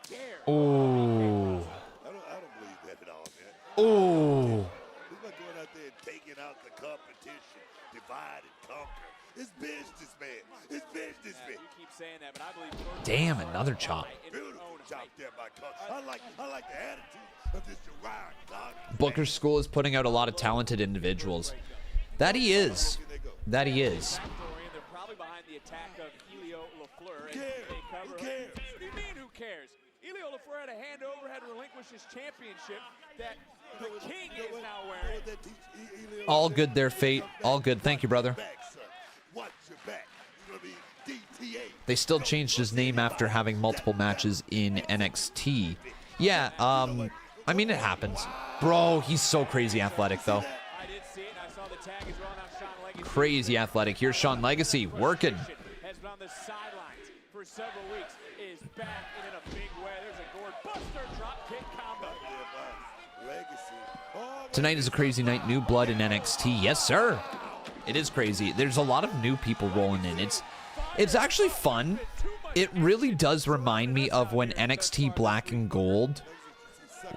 scared. Oh. I don't believe that at all, man. Oh. He's not going out there and taking out the competition, divide and conquer. It's business, man. It's business, man. You keep saying that, but I believe Birthright. Damn, another chop. Beautiful chop there by Conquer. I like the attitude of this Uriah Conquer. Booker's school is putting out a lot of talented individuals. That he is. That he is. They're probably behind the attack of Elio LaFleur. Who cares? What do you mean, who cares? Elio LaFleur had a handover, had relinquished his championship that the King is now wearing. All good there, Fate. All good. Thank you, brother. They still changed his name after having multiple matches in NXT. Yeah, I mean, it happens. Bro, he's so crazy athletic, though. I did see it, and I saw the tag is rolling out Sean Legacy. Crazy athletic. Here's Sean Legacy working. Has been on the sidelines for several weeks. Is back and in a big way. There's a gourd buster drop kick combo. Tonight is a crazy night. New blood in NXT. Yes, sir. It is crazy. There's a lot of new people rolling in. It's actually fun. It really does remind me of when NXT Black and Gold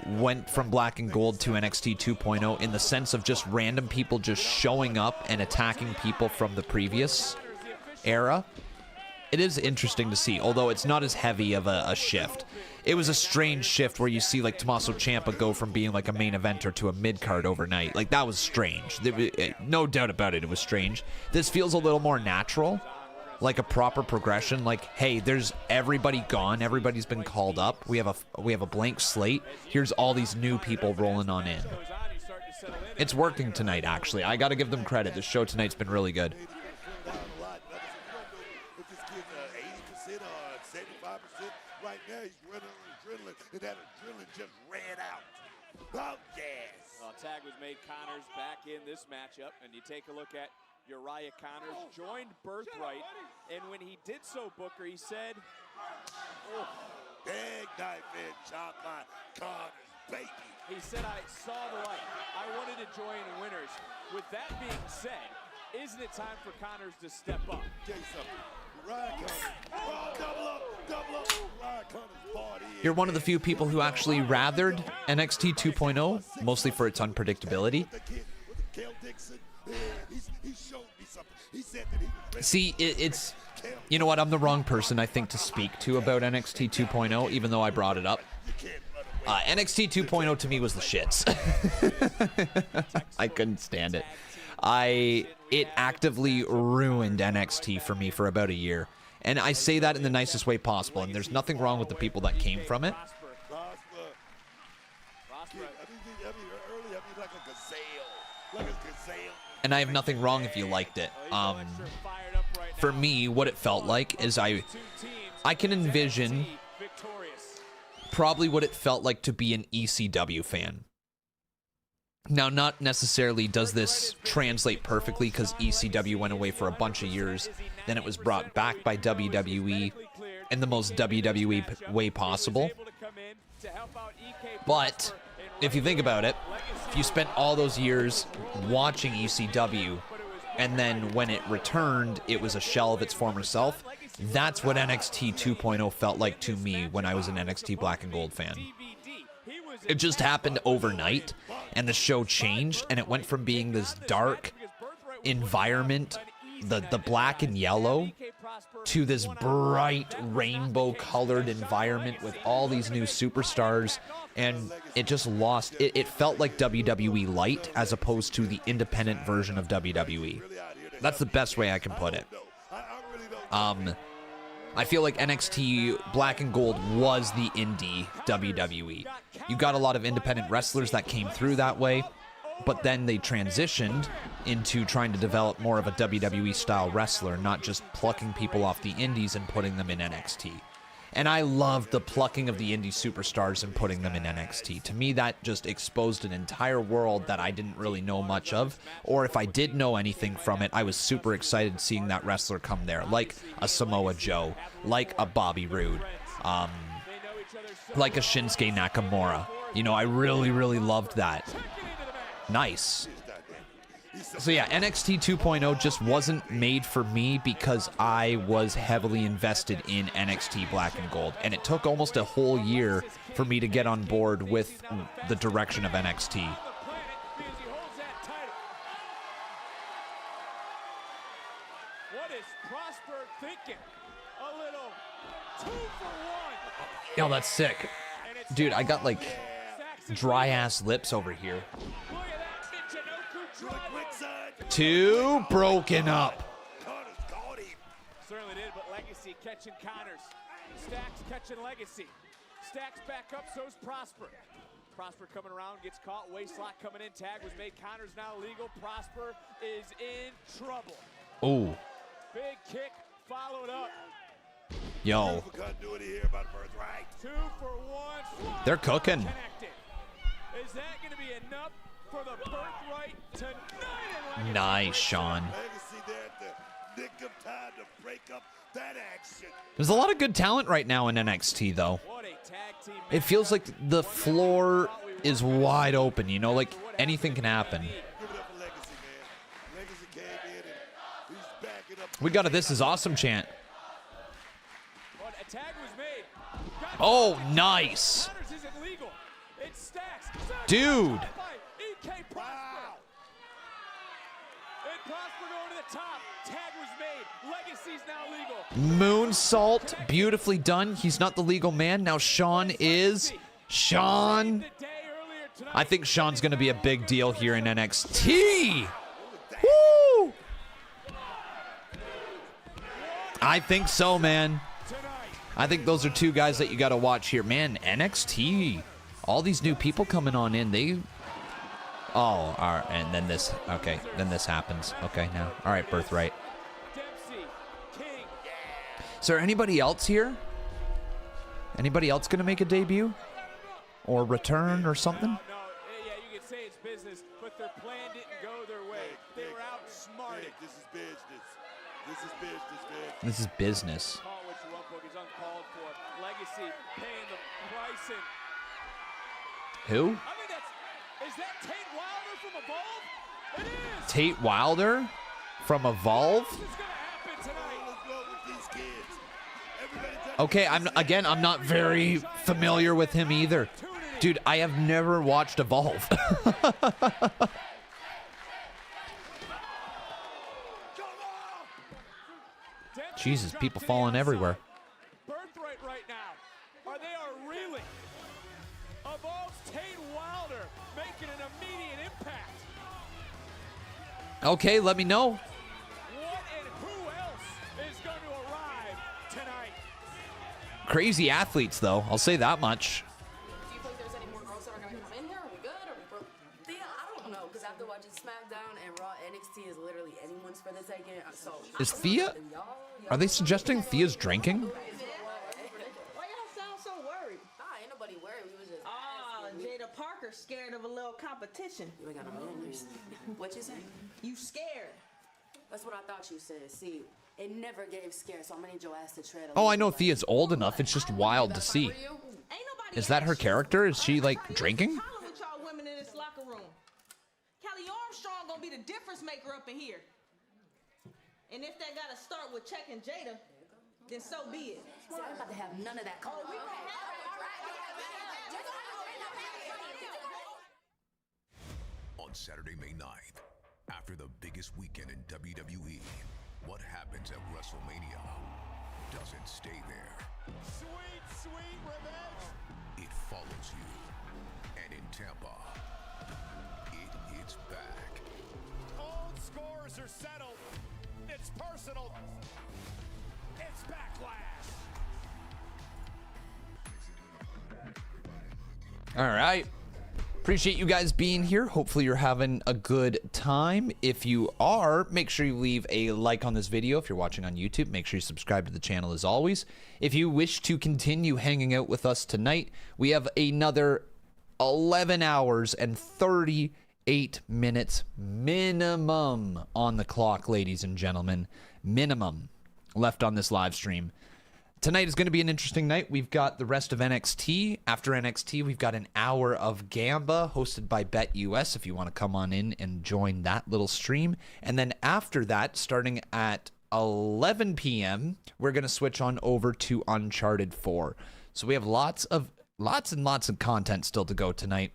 went from Black and Gold to NXT 2.0 in the sense of just random people just showing up and attacking people from the previous era. It is interesting to see, although it's not as heavy of a shift. It was a strange shift where you see like Tommaso Ciampa go from being like a main eventer to a mid-card overnight. Like, that was strange. No doubt about it, it was strange. This feels a little more natural, like a proper progression. Like, hey, there's everybody gone. Everybody's been called up. We have a blank slate. Here's all these new people rolling on in. It's working tonight, actually. I got to give them credit. The show tonight's been really good. Right now, he's running on adrenaline, and that adrenaline just ran out. Oh, yes. Well, tag was made. Connors back in this matchup, and you take a look at Uriah Connors, joined Birthright, and when he did so, Booker, he said, oh, big knife in, chop by Connors, baby. He said, I saw the light. I wanted to join winners. With that being said, isn't it time for Connors to step up? Tell you something. You're one of the few people who actually rathered NXT 2.0, mostly for its unpredictability. See, it's, you know what, I'm the wrong person, I think, to speak to about NXT 2.0, even though I brought it up. NXT 2.0 to me was the shits. I couldn't stand it. It actively ruined NXT for me for about a year. And I say that in the nicest way possible, and there's nothing wrong with the people that came from it. And I have nothing wrong if you liked it. For me, what it felt like is I can envision probably what it felt like to be an ECW fan. Now, not necessarily does this translate perfectly because ECW went away for a bunch of years. Then it was brought back by WWE in the most WWE way possible. But if you think about it, if you spent all those years watching ECW and then when it returned, it was a shell of its former self, that's what NXT 2.0 felt like to me when I was an NXT Black and Gold fan. It just happened overnight, and the show changed, and it went from being this dark environment, the black and yellow, to this bright rainbow-colored environment with all these new superstars, and it just lost. It felt like WWE Light as opposed to the independent version of WWE. That's the best way I can put it. I feel like NXT Black and Gold was the indie WWE. You got a lot of independent wrestlers that came through that way, but then they transitioned into trying to develop more of a WWE style wrestler, not just plucking people off the indies and putting them in NXT. And I loved the plucking of the indie superstars and putting them in NXT. To me, that just exposed an entire world that I didn't really know much of. Or if I did know anything from it, I was super excited seeing that wrestler come there. Like a Samoa Joe, like a Bobby Roode, like a Shinsuke Nakamura. You know, I really, really loved that. Nice. So yeah, NXT 2.0 just wasn't made for me because I was heavily invested in NXT Black and Gold. And it took almost a whole year for me to get on board with the direction of NXT. What is Prosper thinking? A little 2 for 1. Yo, that's sick. Dude, I got like dry ass lips over here. 2 broken up. Certainly did, but Legacy catching Connors. Stacks catching Legacy. Stacks back up, so's Prosper. Prosper coming around, gets caught. Waistlock coming in. Tag was made. Connors now legal. Prosper is in trouble. Ooh. Big kick followed up. Yo. 2 for 1. They're cooking. Is that going to be enough for the birthright tonight? Nice, Sean. Legacy there at the nick of time to break up that action. There's a lot of good talent right now in NXT, though. It feels like the floor is wide open, you know, like anything can happen. We got a "This is awesome" chant. Oh, nice. Dude. Moonsault, beautifully done. He's not the legal man. Now Sean is. Sean. I think Sean's going to be a big deal here in NXT. Woo! I think so, man. I think those are 2 guys that you got to watch here. Man, NXT. All these new people coming on in. They... Oh, all right. And then this. Okay, then this happens. Okay, now. All right, Birthright. Is there anybody else here? Anybody else going to make a debut? Or return or something? No, yeah, you could say it's business, but their plan didn't go their way. They were outsmarted. This is business. This is business, man. This is business. Call what you want, but it's uncalled for. Legacy paying the price. Who? I mean, is that Tate Wilder from Evolve? It is. Tate Wilder from Evolve? Okay, I'm not very familiar with him either. Dude, I have never watched Evolve. Jesus, people falling everywhere. Birthright right now. They are reeling. Evolve's Tate Wilder making an immediate impact. Okay, let me know. What and who else is going to arrive tonight? Crazy athletes, though. I'll say that much. Do you think there's any more girls that are going to come in here? Are we good? Are we broke? Thea, I don't know, because after watching SmackDown and Raw, NXT is literally anyone's for the taking. So Is Thea? Are they suggesting Thea's drinking? Why y'all sound so worried? Nah, ain't nobody worried. We was just Jada Parker scared of a little competition. You ain't got no manners. What you say? You scared. That's what I thought you said. See, it never gave scare, so I'm gonna need your ass to tread. Oh, I know Thea's old enough. It's just wild to see. Is that her character? Is she, like, drinking? With y'all women in this locker room. Kelly Armstrong gonna be the difference maker up in here. And if they gotta start with checking Jada, then so be it. See, I'm about to have none of that. On Saturday, May 9th, after the biggest weekend in WWE, what happens at WrestleMania doesn't stay there. Sweet, sweet revenge. It follows you. And in Tampa, it hits back. Old scores are settled. It's personal. It's All right. Appreciate you guys being here. Hopefully you're having a good time. If you are, make sure you leave a like on this video. If you're watching on YouTube, make sure you subscribe to the channel as always. If you wish to continue hanging out with us tonight, we have another 11 hours and 38 minutes minimum on the clock, ladies and gentlemen. Minimum left on this live stream. Tonight is going to be an interesting night. We've got the rest of NXT. After NXT, we've got an hour of Gamba hosted by BetUS if you want to come on in and join that little stream. And then after that, starting at 11 p.m., we're going to switch on over to Uncharted 4. So we have lots and lots of content still to go tonight.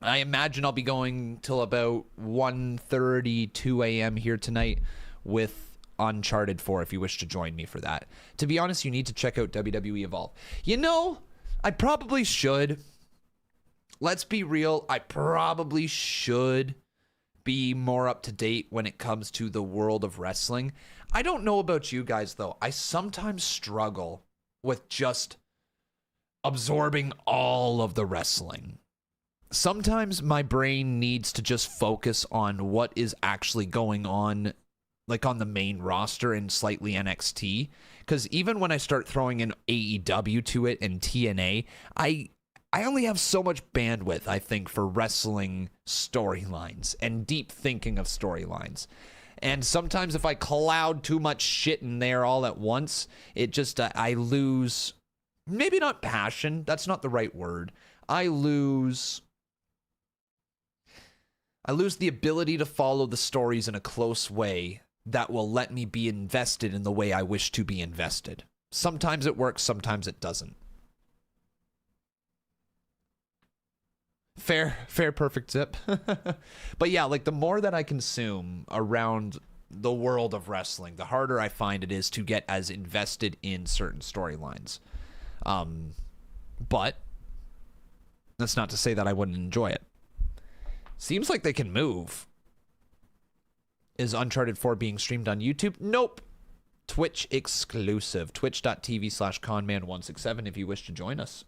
I imagine I'll be going till about 1:30, 2 a.m. here tonight with Uncharted 4 if you wish to join me for that. To be honest, you need to check out WWE Evolve. You know, I probably should. Let's be real. I probably should be more up to date when it comes to the world of wrestling. I don't know about you guys, though. I sometimes struggle with just absorbing all of the wrestling. Sometimes my brain needs to just focus on what is actually going on, like on the main roster and slightly NXT. Because even when I start throwing in AEW to it and TNA, I only have so much bandwidth, I think, for wrestling storylines and deep thinking of storylines. And sometimes if I cloud too much shit in there all at once, it just, I lose, maybe not passion, that's not the right word. I lose the ability to follow the stories in a close way that will let me be invested in the way I wish to be invested. Sometimes it works, sometimes it doesn't. Fair, perfect zip. But yeah, like the more that I consume around the world of wrestling, the harder I find it is to get as invested in certain storylines. But that's not to say that I wouldn't enjoy it. Seems like they can move. Is Uncharted 4 being streamed on YouTube? Nope. Twitch exclusive. Twitch.tv/conman167 if you wish to join us.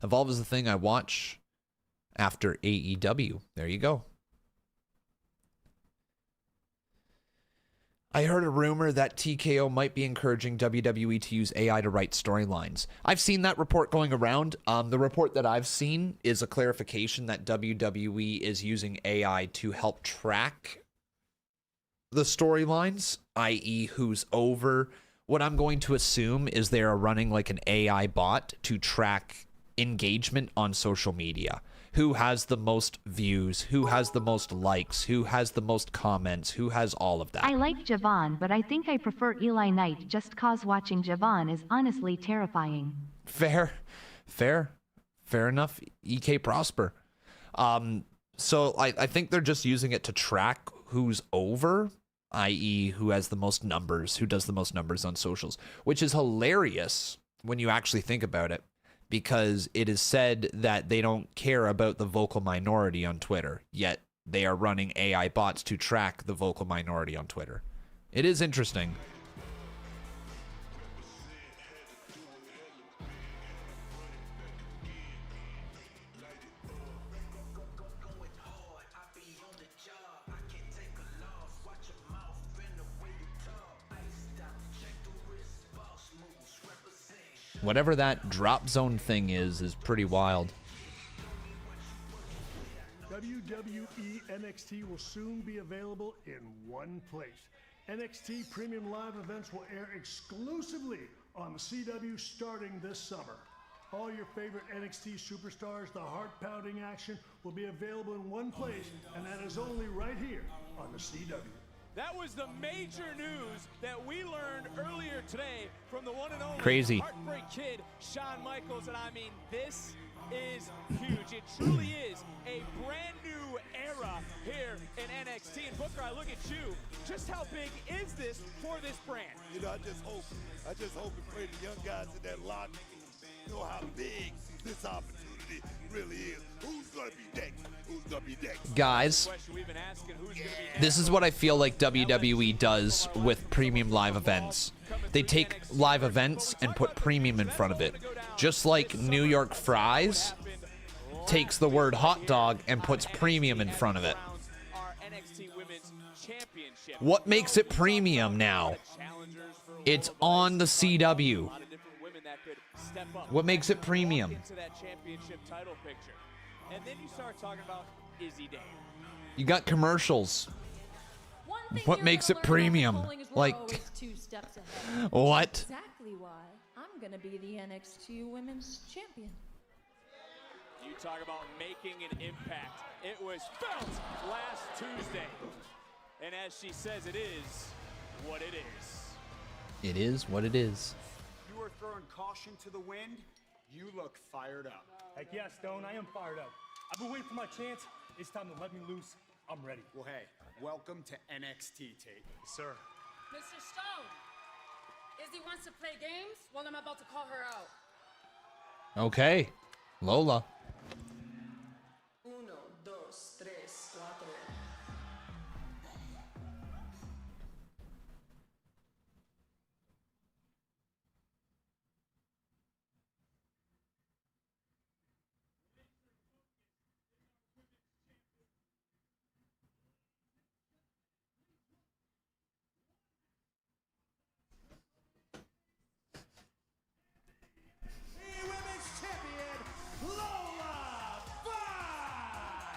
Evolve is the thing I watch after AEW. There you go. I heard a rumor that TKO might be encouraging WWE to use AI to write storylines. I've seen that report going around. The report that I've seen is a clarification that WWE is using AI to help track the storylines, i.e. who's over. What I'm going to assume is they are running like an AI bot to track engagement on social media. Who has the most views, who has the most likes, who has the most comments, who has all of that. I like Javon, but I think I prefer Eli Knight just cause watching Javon is honestly terrifying. Fair enough, EK Prosper. So I think they're just using it to track who's over, i.e. who has the most numbers, who does the most numbers on socials, which is hilarious when you actually think about it. Because it is said that they don't care about the vocal minority on Twitter, yet they are running AI bots to track the vocal minority on Twitter. It is interesting. Whatever that drop zone thing is pretty wild. WWE NXT will soon be available in one place. NXT Premium Live events will air exclusively on the CW starting this summer. All your favorite NXT superstars, the heart-pounding action, will be available in one place, and that is only right here on the CW. That was the major news that we learned earlier today from the one and only Crazy Heartbreak Kid, Shawn Michaels. And I mean, this is huge. It truly is a brand new era here in NXT. And Booker, I look at you. Just how big is this for this brand? You know, I just hope and pray the young guys in that locker know how big this opportunity opportunity really is. Who's going to be next? Who's going to be next? Guys, this is what I feel like WWE does with premium live events. They take live events and put premium in front of it. Just like New York Fries takes the word hot dog and puts premium in front of it. What makes it premium now? It's on the CW. What makes it premium? And then you start talking about Izzy Day. You got commercials. What makes it premium? Like, what? Exactly why I'm gonna be the NXT Women's Champion. You talk about making an impact. It was felt last Tuesday. And as she says, it is what it is. It is what it is. You are throwing caution to the wind. You look fired up. Heck yeah, Stone, I am fired up. I've been waiting for my chance. It's time to let me loose. I'm ready. Well, hey, welcome to NXT, Tate. Sir. Mr. Stone, Izzy wants to play games? Well, I'm about to call her out. Okay. Lola. Uno, dos, tres, cuatro.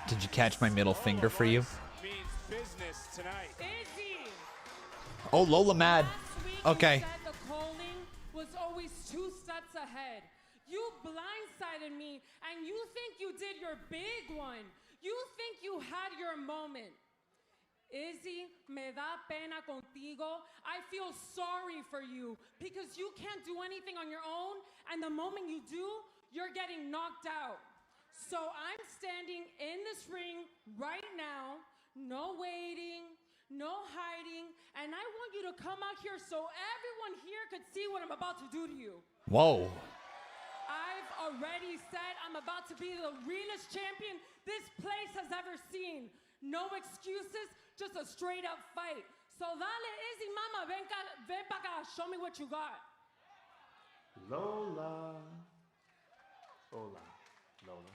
Did you catch my middle finger for you? Means business tonight. Oh, Lola mad. Okay. The calling was always 2 steps ahead. You blindsided me, and you think you did your big one. You think you had your moment. Izzy, me da pena contigo. I feel sorry for you because you can't do anything on your own, and the moment you do, you're getting knocked out. So I'm standing in this ring right now, no waiting, no hiding, and I want you to come out here so everyone here could see what I'm about to do to you. Whoa. I've already said I'm about to be the realest champion this place has ever seen. No excuses, just a straight up fight. So dale, Izzy, mama, ven pa' acá, show me what you got. Lola. Hola, Lola.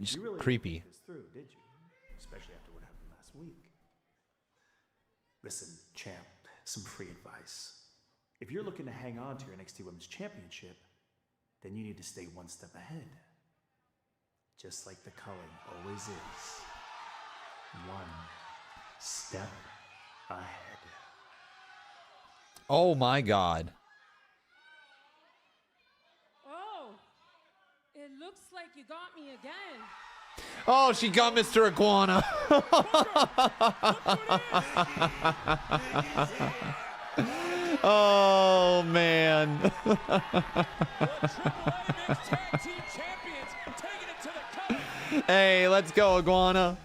Just You really creepy. didn't think this through, did you? Especially after what happened last week. Listen, champ, some free advice. If you're looking to hang on to your NXT Women's Championship, then you need to stay one step ahead. Just like the culling always is. One step ahead. Oh my God. Oh, it looks like you got me again. Oh, she got Mr. Iguana. Oh, man. Hey, let's go, Iguana.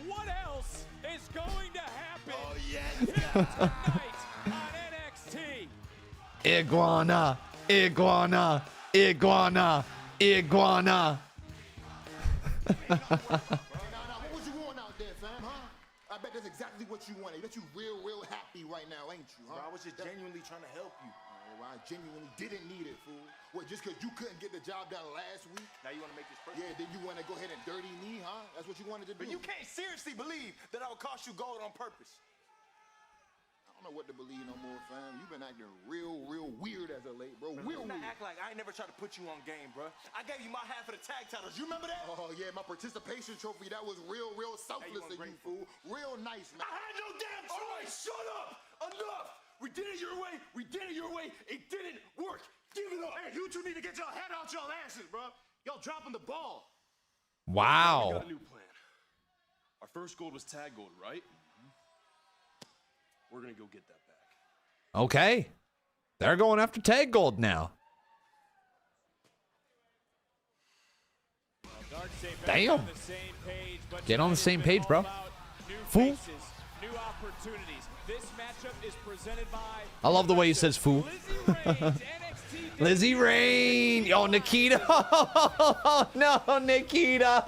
What else is going to happen tonight on NXT? Iguana, iguana, iguana, iguana. What was you want out there, fam, huh? I bet that's exactly what you wanted. I bet you real happy right now, ain't you, huh? Bro, I was just genuinely trying to help you. Well, I genuinely didn't need it, fool. What, just because you couldn't get the job done last week? Now you want to make this personal? Yeah, then you want to go ahead and dirty me, huh? That's what you wanted to do? But you can't seriously believe that I would cost you gold on purpose. I don't know what to believe no more, fam. You've been acting real weird as of late, bro. Real Not weird. act like I ain't never tried to put you on game, bro. I gave you my half of the tag titles. You remember that? Oh, yeah, my participation trophy, that was real selfless of you, fool. Real nice, man. I had no damn choice. All right, shut up. Enough. We did it your way. We did it your way. It didn't work. Give it up. Hey, you two need to get y'all head out y'all asses, bro. Y'all dropping the ball. We Wow. got a new plan. Our first gold was tag gold, right? We're gonna go get that back. Okay. They're going after tag gold now. Damn. Get on the same page, bro. Fool. New opportunities. This matchup is presented by I love the way he says fool. Lizzy Rain's NXT Lizzy Rain. Oh, Nikita. Oh, no, Nikita.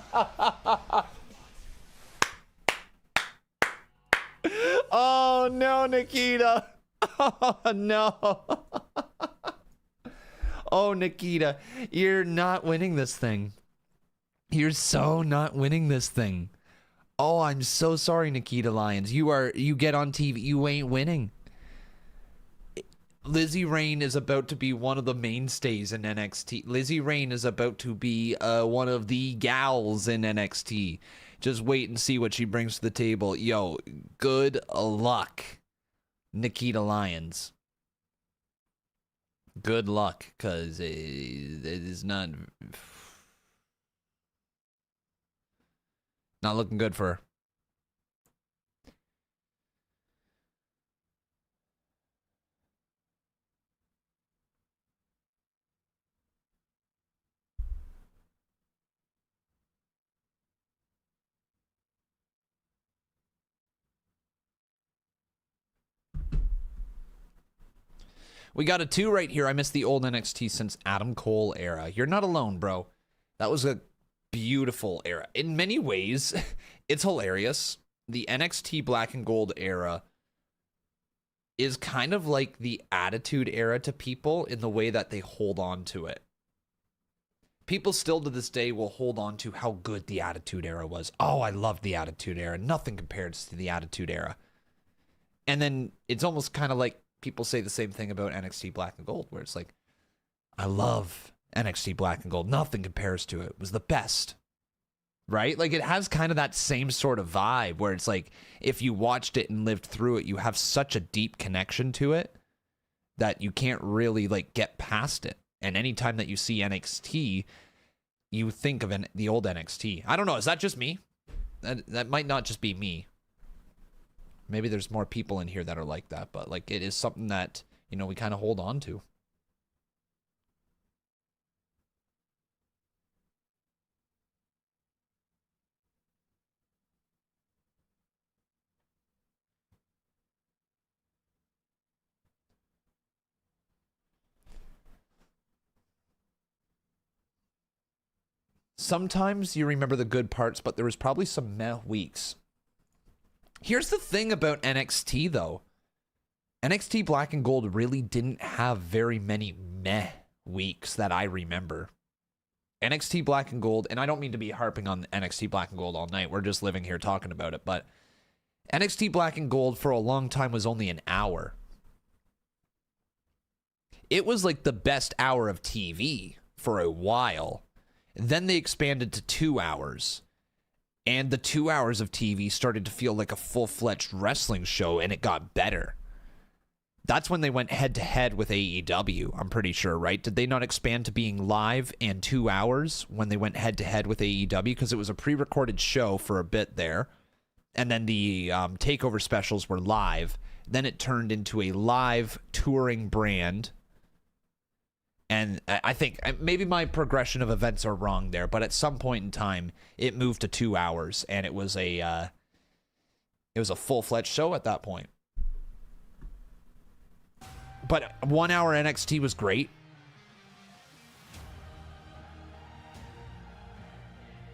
Oh, no, Nikita. Oh, no. Oh, Nikita, you're not winning this thing. You're so not winning this thing. Oh, I'm so sorry, Nikita Lyons. You get on TV, you ain't winning. Lizzy Rain is about to be one of the mainstays in NXT. Lizzy Rain is about to be one of the gals in NXT. Just wait and see what she brings to the table. Yo, good luck, Nikita Lyons. Good luck, because it is not looking good for her. We got a 2 right here. I missed the old NXT since Adam Cole era. You're not alone, bro. That was a beautiful era. In many ways, it's hilarious. The NXT Black and Gold era is kind of like the Attitude Era to people in the way that they hold on to it. People still to this day will hold on to how good the Attitude Era was. Oh, I loved the Attitude Era. Nothing compares to the Attitude Era. And then it's almost kind of like people say the same thing about NXT Black and Gold, where it's like, I love NXT Black and Gold. Nothing compares to it. It was the best. Right? Like, it has kind of that same sort of vibe where it's like, if you watched it and lived through it, you have such a deep connection to it that you can't really, like, get past it. And anytime that you see NXT, you think of the old NXT. I don't know. Is that just me? That might not just be me. Maybe there's more people in here that are like that, but like it is something that, you know, we kind of hold on to. Sometimes you remember the good parts, but there was probably some meh weeks. Here's the thing about NXT, though. NXT Black and Gold really didn't have very many meh weeks that I remember. NXT Black and Gold, and I don't mean to be harping on NXT Black and Gold all night. We're just living here talking about it. But NXT Black and Gold for a long time was only an hour. It was like the best hour of TV for a while. Then they expanded to 2 hours. And the 2 hours of TV started to feel like a full-fledged wrestling show, and it got better. That's when they went head-to-head with AEW, I'm pretty sure, right? Did they not expand to being live and 2 hours when they went head-to-head with AEW? Because it was a pre-recorded show for a bit there. And then the takeover specials were live. Then it turned into a live touring brand. And I think maybe my progression of events are wrong there, but at some point in time, it moved to 2 hours, and it was a full-fledged show at that point. But 1 hour NXT was great.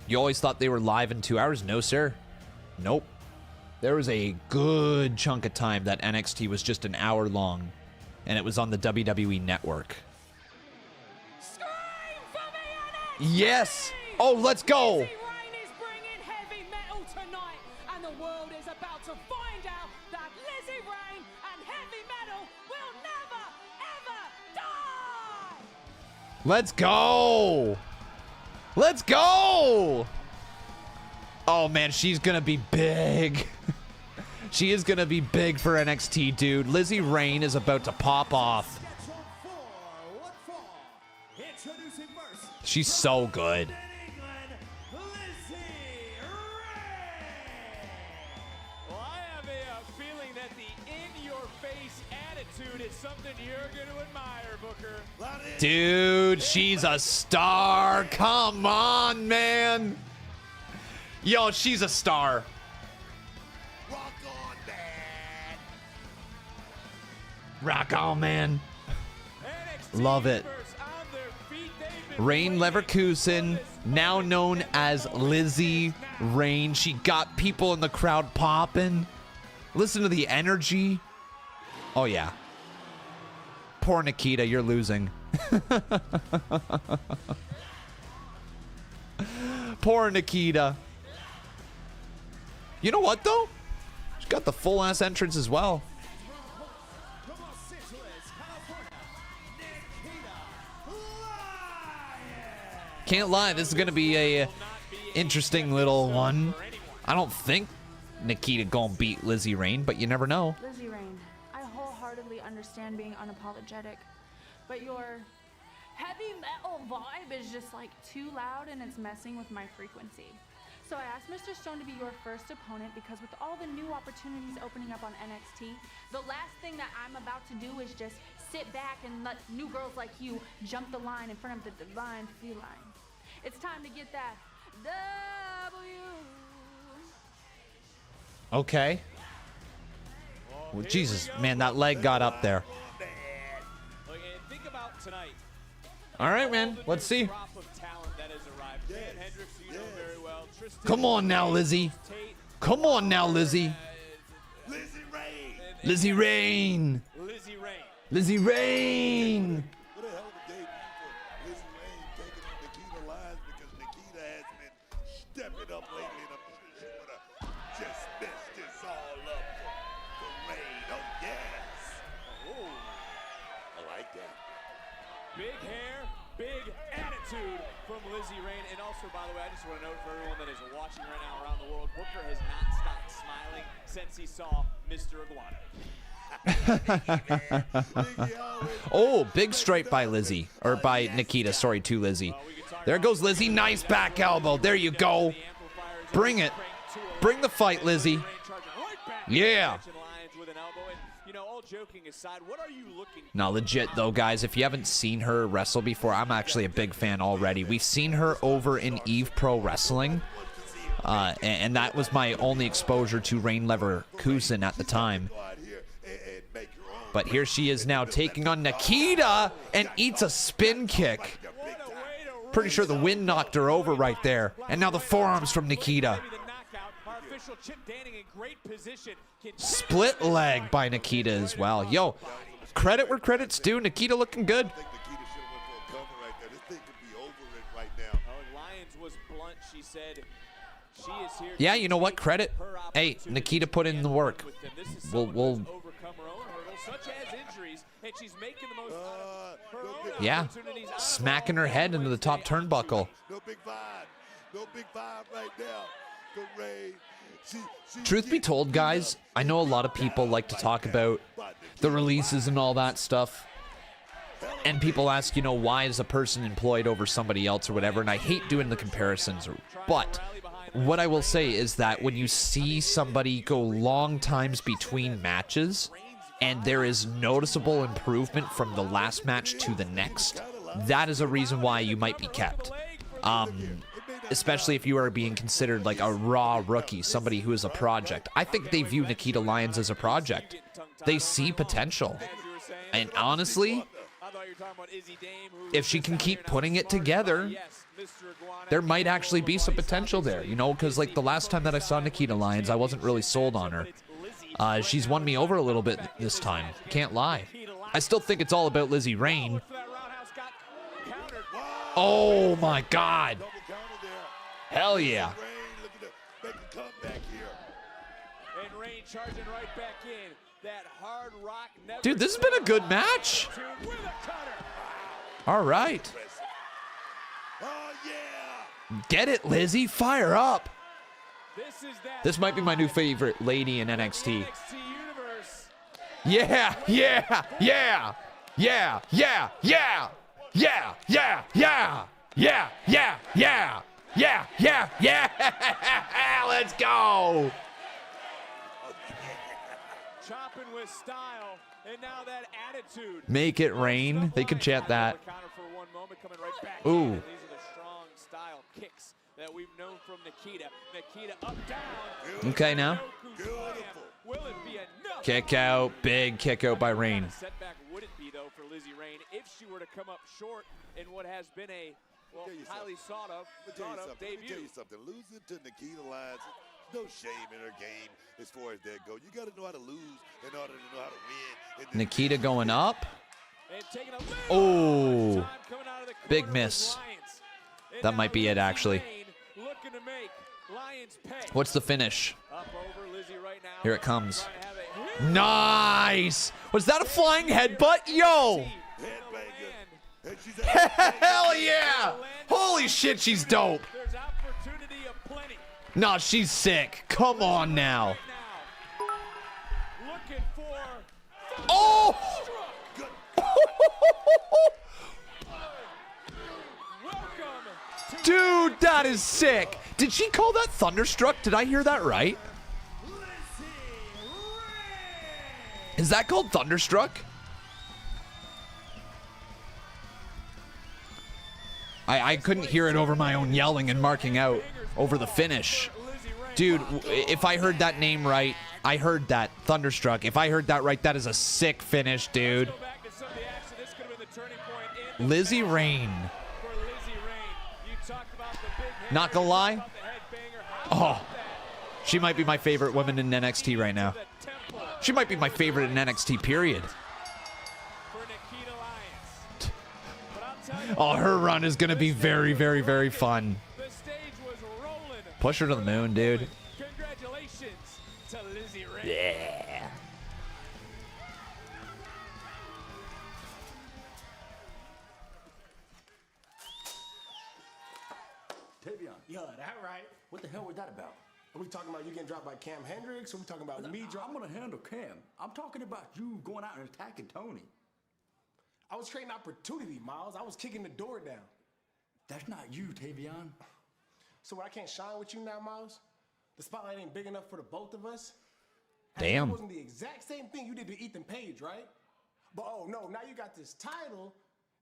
You always thought they were live in 2 hours? No, sir. Nope. There was a good chunk of time that NXT was just an hour long, and it was on the WWE Network. Yes! Oh, let's go! Lizzy Rain is bringing heavy metal tonight, and the world is about to find out that Lizzy Rain and heavy metal will never, ever die! Let's go! Let's go! Oh, man, she's gonna be big. She is gonna be big for NXT, dude. Lizzy Rain is about to pop off. She's so good. Well, I have a feeling that the in-your-face attitude is something you're going to admire, Booker. Dude, she's a star. Come on, man. Yo, she's a star. Rock on, man. Rock on, man. Love it. Rain Leverkusen, now known as Lizzy Rain. She got people in the crowd popping. Listen to the energy. Oh, yeah. Poor Nikita, you're losing. Poor Nikita. You know what, though? She's got the full-ass entrance as well. Can't lie, this is going to be a interesting little one. I don't think Nikita gonna beat Lizzy Rain, but you never know. Lizzy Rain, I wholeheartedly understand being unapologetic, but your heavy metal vibe is just like too loud and it's messing with my frequency. So I asked Mr. Stone to be your first opponent because with all the new opportunities opening up on NXT, the last thing that I'm about to do is just sit back and let new girls like you jump the line in front of the divine feline. It's time to get that W. Okay. Well, Jesus, man, that leg got up there. Think about tonight. All right, man. Let's see. Come on now, Lizzy. Come on now, Lizzy. Lizzy Rain. Lizzy Rain. Lizzy Rain. Lizzy Rain. What a hell of a debut for Lizzy Rain taking on Nikita Lyons because Nikita has been stepping up lately, and I'm sure she would have just messed this all up for Rain. Oh, yes. Oh, I like that. Big hair, big attitude from Lizzy Rain. And also, by the way, I just want to note for everyone that is watching right now around the world, Booker has not stopped smiling since he saw Mr. Iguana. Oh, big straight by Lizzy. Or by Nikita, sorry, to Lizzy. There goes Lizzy. Nice back elbow. There you go. Bring it. Bring the fight, Lizzy. Yeah. Now, legit, though, guys, if you haven't seen her wrestle before, I'm actually a big fan already. We've seen her over in Eve Pro Wrestling, and that was my only exposure to Rain Leverkusen at the time. But here she is now taking on Nikita and eats a spin kick. Pretty sure the wind knocked her over right there. And now the forearms from Nikita. Split leg by Nikita as well. Yo, credit where credit's due. Nikita looking good. Yeah, you know what? Credit. Hey, Nikita put in the work. We'll yeah, smacking her head into the top turnbuckle. No big vibe. No big vibe right now for Rain. Truth be told, guys, I know a lot of people like to talk about the releases and all that stuff. And people ask, you know, why is a person employed over somebody else or whatever? And I hate doing the comparisons. But what I will say is that when you see somebody go long times between matches and there is noticeable improvement from the last match to the next, that is a reason why you might be kept. Especially if you are being considered like a raw rookie, somebody who is a project. I think they view Nikita Lyons as a project. They see potential. And honestly, if she can keep putting it together, there might actually be some potential there, you know, because like the last time that I saw Nikita Lyons, I wasn't really sold on her. She's won me over a little bit this time. Can't lie. I still think it's all about Lizzy Rain. Oh my God. Hell yeah. Dude, this has been a good match. All right. Get it, Lizzy. Fire up. This might be my new favorite lady in NXT. Yeah, yeah, yeah, yeah, yeah, yeah, yeah, yeah, yeah, yeah, yeah, yeah, yeah, yeah, yeah. Let's go. Chopping with style, and now that attitude. Make it rain. They could chant that. Ooh. These are the strong style kicks that we've known from Nikita. Nikita up, down. Okay, now. Will it be enough? Kick out. Big kick out by Rain. Setback would it be, though, for Lizzy Rain if she were to come up short in what has been a Well, Let me tell highly you sought of Let me tell debut. you something. Losing to Nikita Lyons, no shame in her game as far as that goes. You got to know how to lose in order to know how to win. And Nikita going up. And taking a Oh, time coming out of the corner big was miss. Lions. And That now might be it, Lizzy actually. Rain looking to make Lions pay. What's the finish? Up over Lizzy right now. Here it comes. Trying to have a hit. Nice. Was that a flying headbutt? Yo. Hell yeah. Holy shit, she's dope. There's opportunity aplenty. Nah, she's sick. Come on now. Looking for Oh! Dude, that is sick. Did she call that Thunderstruck? Did I hear that right? Is that called Thunderstruck? I couldn't hear it over my own yelling and marking out over the finish. Dude, if I heard that name right, I heard that. Thunderstruck. If I heard that right, that is a sick finish, dude. Lizzy Rain. Not gonna lie. Oh, she might be my favorite woman in NXT right now. She might be my favorite in NXT, period. Oh, her run is gonna be very, very, very fun. Push her to the moon, dude. Congratulations to Lizzy Rain. Yeah. Tavion. Yeah, that right. What the hell was that about? Are we talking about you getting dropped by Cam Hendricks? Or are we talking about me dropping? I'm gonna handle Cam. I'm talking about you going out and attacking Tony. I was creating opportunity, Miles. I was kicking the door down. That's not you, Tavion. So what, I can't shine with you now, Miles? The spotlight ain't big enough for the both of us? Damn. That wasn't the exact same thing you did to Ethan Page, right? But oh no, now you got this title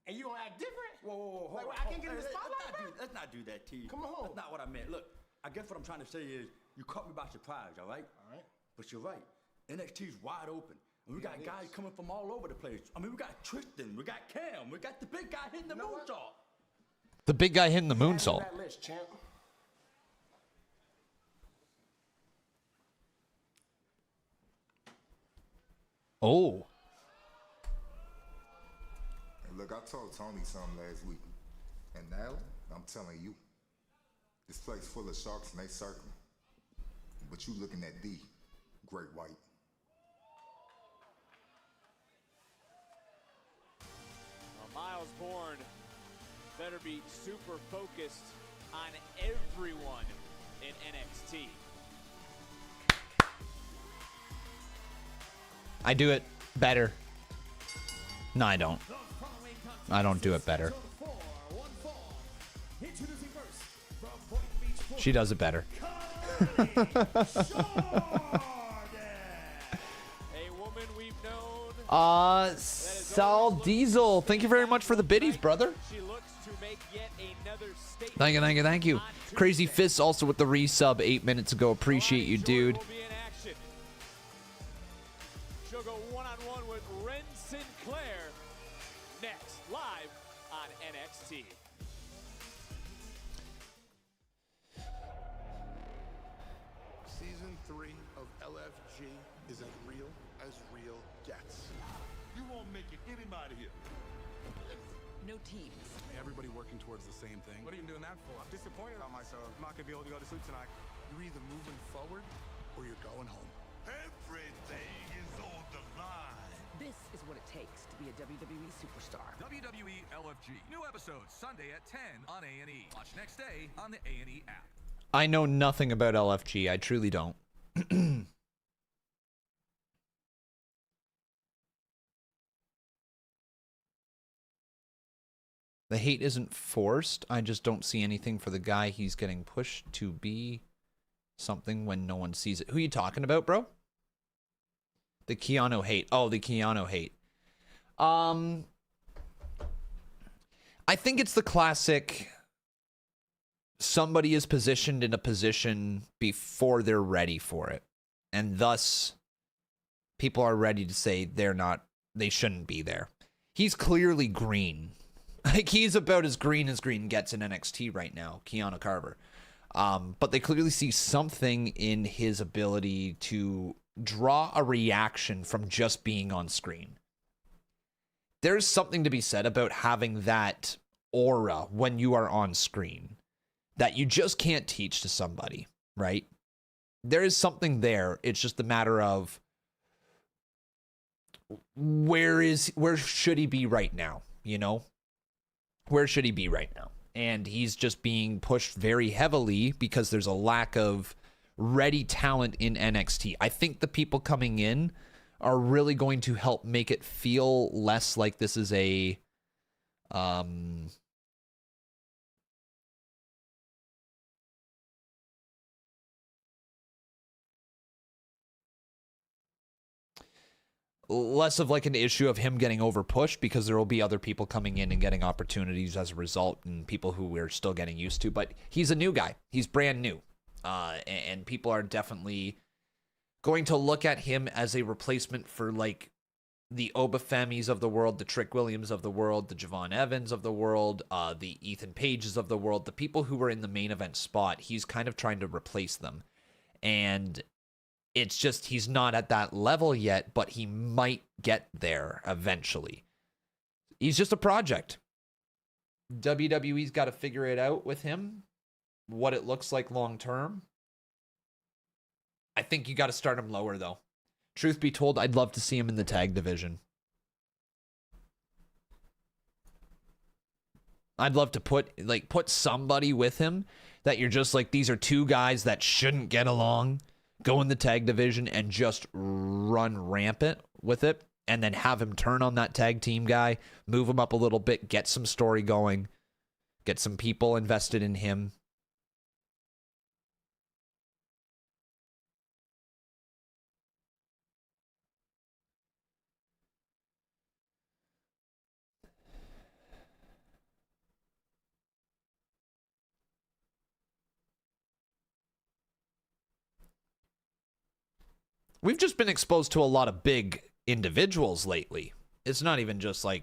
and you gonna act different? Whoa. Like, I can't get in the spotlight, bro? Let's not do that, T. Come on. That's not what I meant. Look, I guess what I'm trying to say is you caught me by surprise, all right? All right. But you're right. NXT's wide open. And we got guys coming from all over the place. I mean, we got Tristan, we got Cam, we got the big guy hitting the moonsault. The big guy hitting the moonsault. That list, champ. Oh. Look, I told Tony something last week, and now I'm telling you, this place full of sharks and they circling, but you looking at the great white. Myles Borne better be super focused on everyone in NXT. I do it better. No, I don't. I don't do it better. She does it better. A woman we've known. Sal Diesel, thank you very much for the biddies, brother. She looks to make yet another statement. Thank you, thank you, thank you. Crazy Fists also with the resub 8 minutes ago. Appreciate you, dude. She'll go one-on-one with Ren Sinclair next, live on NXT. Season 3 of LFG is as real gets. You won't make it anybody here. No teams. Everybody working towards the same thing. What are you doing that for? I'm disappointed on myself. I'm not gonna be able to go to sleep tonight. You're either moving forward or you're going home. Everything is on the line. This is what it takes to be a WWE superstar. WWE LFG. New episodes Sunday at 10 on A&E. Watch next day on the A&E app. I know nothing about LFG. I truly don't. The hate isn't forced. I just don't see anything for the guy he's getting pushed to be something when no one sees it. Who are you talking about, bro? The Keanu hate. Oh, the Keanu hate. I think it's the classic somebody is positioned in a position before they're ready for it. And thus people are ready to say they shouldn't be there. He's clearly green. Like, he's about as green gets in NXT right now, Keanu Carver. But they clearly see something in his ability to draw a reaction from just being on screen. There's something to be said about having that aura when you are on screen that you just can't teach to somebody, right? There is something there. It's just a matter of where should he be right now, you know? Where should he be right now? And he's just being pushed very heavily because there's a lack of ready talent in NXT. I think the people coming in are really going to help make it feel less like this is a less of like an issue of him getting over pushed, because there will be other people coming in and getting opportunities as a result, and people who we're still getting used to. But he's a new guy. He's brand new. And people are definitely going to look at him as a replacement for like the Obafemis of the world, the Trick Williams of the world, the Javon Evans of the world, the Ethan Pages of the world, the people who were in the main event spot. He's kind of trying to replace them. And it's just, he's not at that level yet, but he might get there eventually. He's just a project. WWE's got to figure it out with him, what it looks like long term. I think you got to start him lower, though. Truth be told, I'd love to see him in the tag division. I'd love to put somebody with him that you're just like, these are two guys that shouldn't get along. Go in the tag division and just run rampant with it, and then have him turn on that tag team guy, move him up a little bit, get some story going, get some people invested in him. We've just been exposed to a lot of big individuals lately. It's not even just like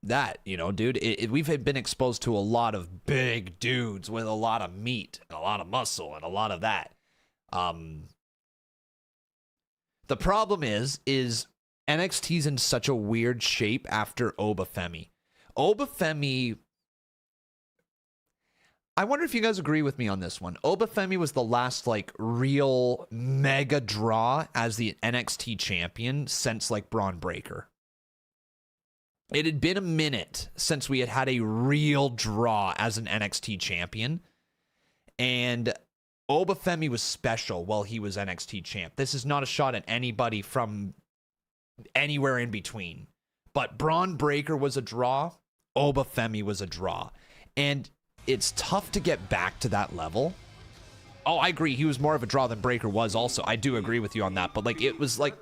that, you know, dude. We've been exposed to a lot of big dudes with a lot of meat and a lot of muscle and a lot of that. The problem is NXT's in such a weird shape after Obafemi. Obafemi, I wonder if you guys agree with me on this one. Obafemi was the last, like, real mega draw as the NXT champion since, like, Braun Breaker. It had been a minute since we had a real draw as an NXT champion. And Obafemi was special while he was NXT champ. This is not a shot at anybody from anywhere in between. But Braun Breaker was a draw. Obafemi was a draw. And it's tough to get back to that level. Oh, I agree. He was more of a draw than Breaker was also. I do agree with you on that. But like, it was like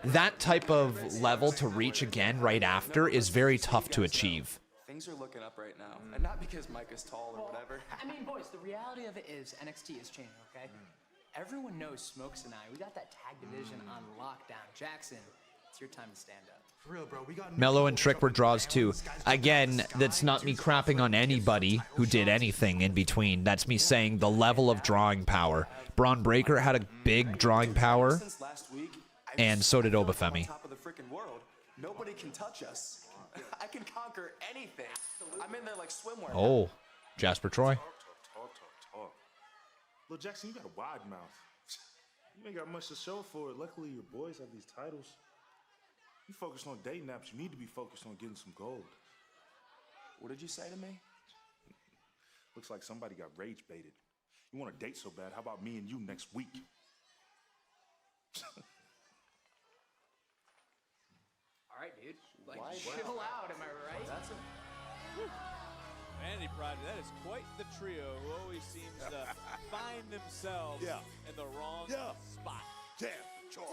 that type of level to reach again right after is very tough to achieve. Things are looking up right now. And not because Mike is tall or whatever. I mean, boys, the reality of it is NXT is changing, okay? Everyone knows Smokes and I. We got that tag division on lockdown. Jackson, it's your time to stand up. For real, bro. We got Mello and Trick were draws too. Again, that's not me crapping on anybody who did anything in between. That's me saying the level of drawing power. Braun Breaker had a big drawing power, and so did Obafemi. Top of the freaking world. Nobody can touch us. I can conquer anything. I'm in there like swimwear. Oh, Jasper Troy. Talk. Lil Jackson, you got a wide mouth. You ain't got much to show for it. Luckily, your boys have these titles. You focused on dating apps. You need to be focused on getting some gold. What did you say to me? Looks like somebody got rage baited. You want to date so bad? How about me and you next week? All right, dude. Like, chill out, am I right? That's it. Vanity Project, that is quite the trio who always seems to find themselves in the wrong spot. Damn, Troy.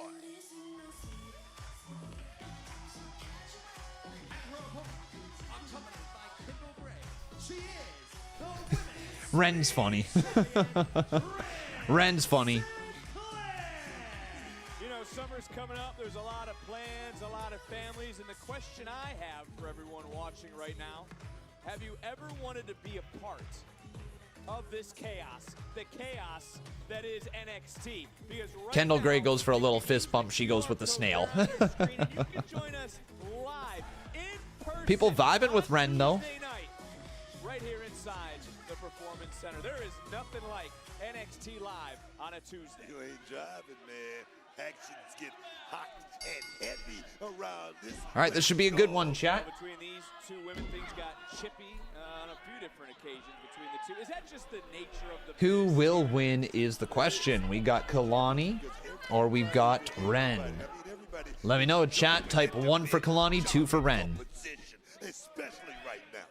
Ren's funny. Ren's funny. You know, summer's coming up. There's a lot of plans, a lot of families, and the question I have for everyone watching watching right now, have you ever wanted to be a part of this chaos, the chaos that is NXT? Because right Kendall now, Gray goes for a little fist bump. She goes with the snail. you can join us live in person People vibing with Ren, though. Tuesday night, right here inside the Performance Center. There is nothing like NXT Live on a Tuesday. You ain't driving, man. Actions get hot and heavy around this. All right, this should be a good one, chat. Between these two women, things got chippy on a few different occasions between the two. Is that just the nature of the Who will win is the question. We got Kalani or we've got Ren. Let me know, chat. Type 1 for Kalani, 2 for Ren. Especially right now.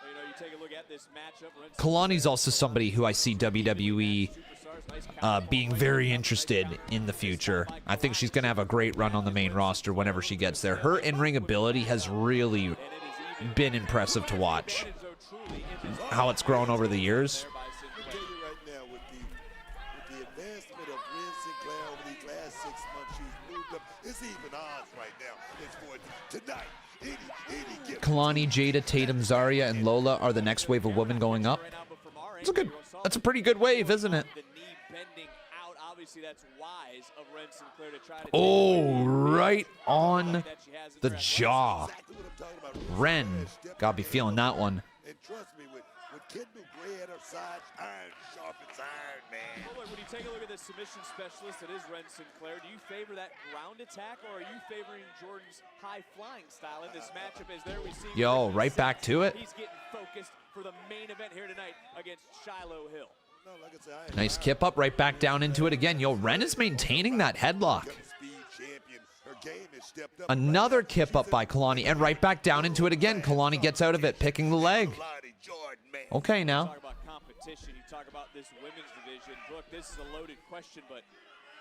You know, you take a look at this matchup. Kalani's also somebody who I see WWE being very interested in the future. I think she's going to have a great run on the main roster whenever she gets there. Her in-ring ability has really been impressive to watch. How it's grown over the years. I'll tell you right now, with the advancement of Ren Sinclair over these last 6 months, she's moved up. It's even odds right now. It's for tonight. Any gift. Kalani, Jada, Tatum, Zarya, and Lola are the next wave of women going up. That's a pretty good wave, isn't it? That's wise of Ren Sinclair to try to Oh, right on the jaw. Ren, gotta be feeling that one. And trust me, with Kendall Gray at her side, iron sharpens iron, man. Well, look, when you take a look at the submission specialist that is Ren Sinclair, do you favor that ground attack, or are you favoring Jordan's high-flying style in this matchup? As there we see Yo, right back to it. he's getting focused for the main event here tonight against Shiloh Hill. No, like I said, Nice kip up, right back down into it again. Yo, Ren is maintaining that headlock. Another kip up by Kalani, and right back down into it again. Kalani gets out of it, picking the leg. Okay, now. Talk about competition. You talk about this women's division. Look, this is a loaded question, but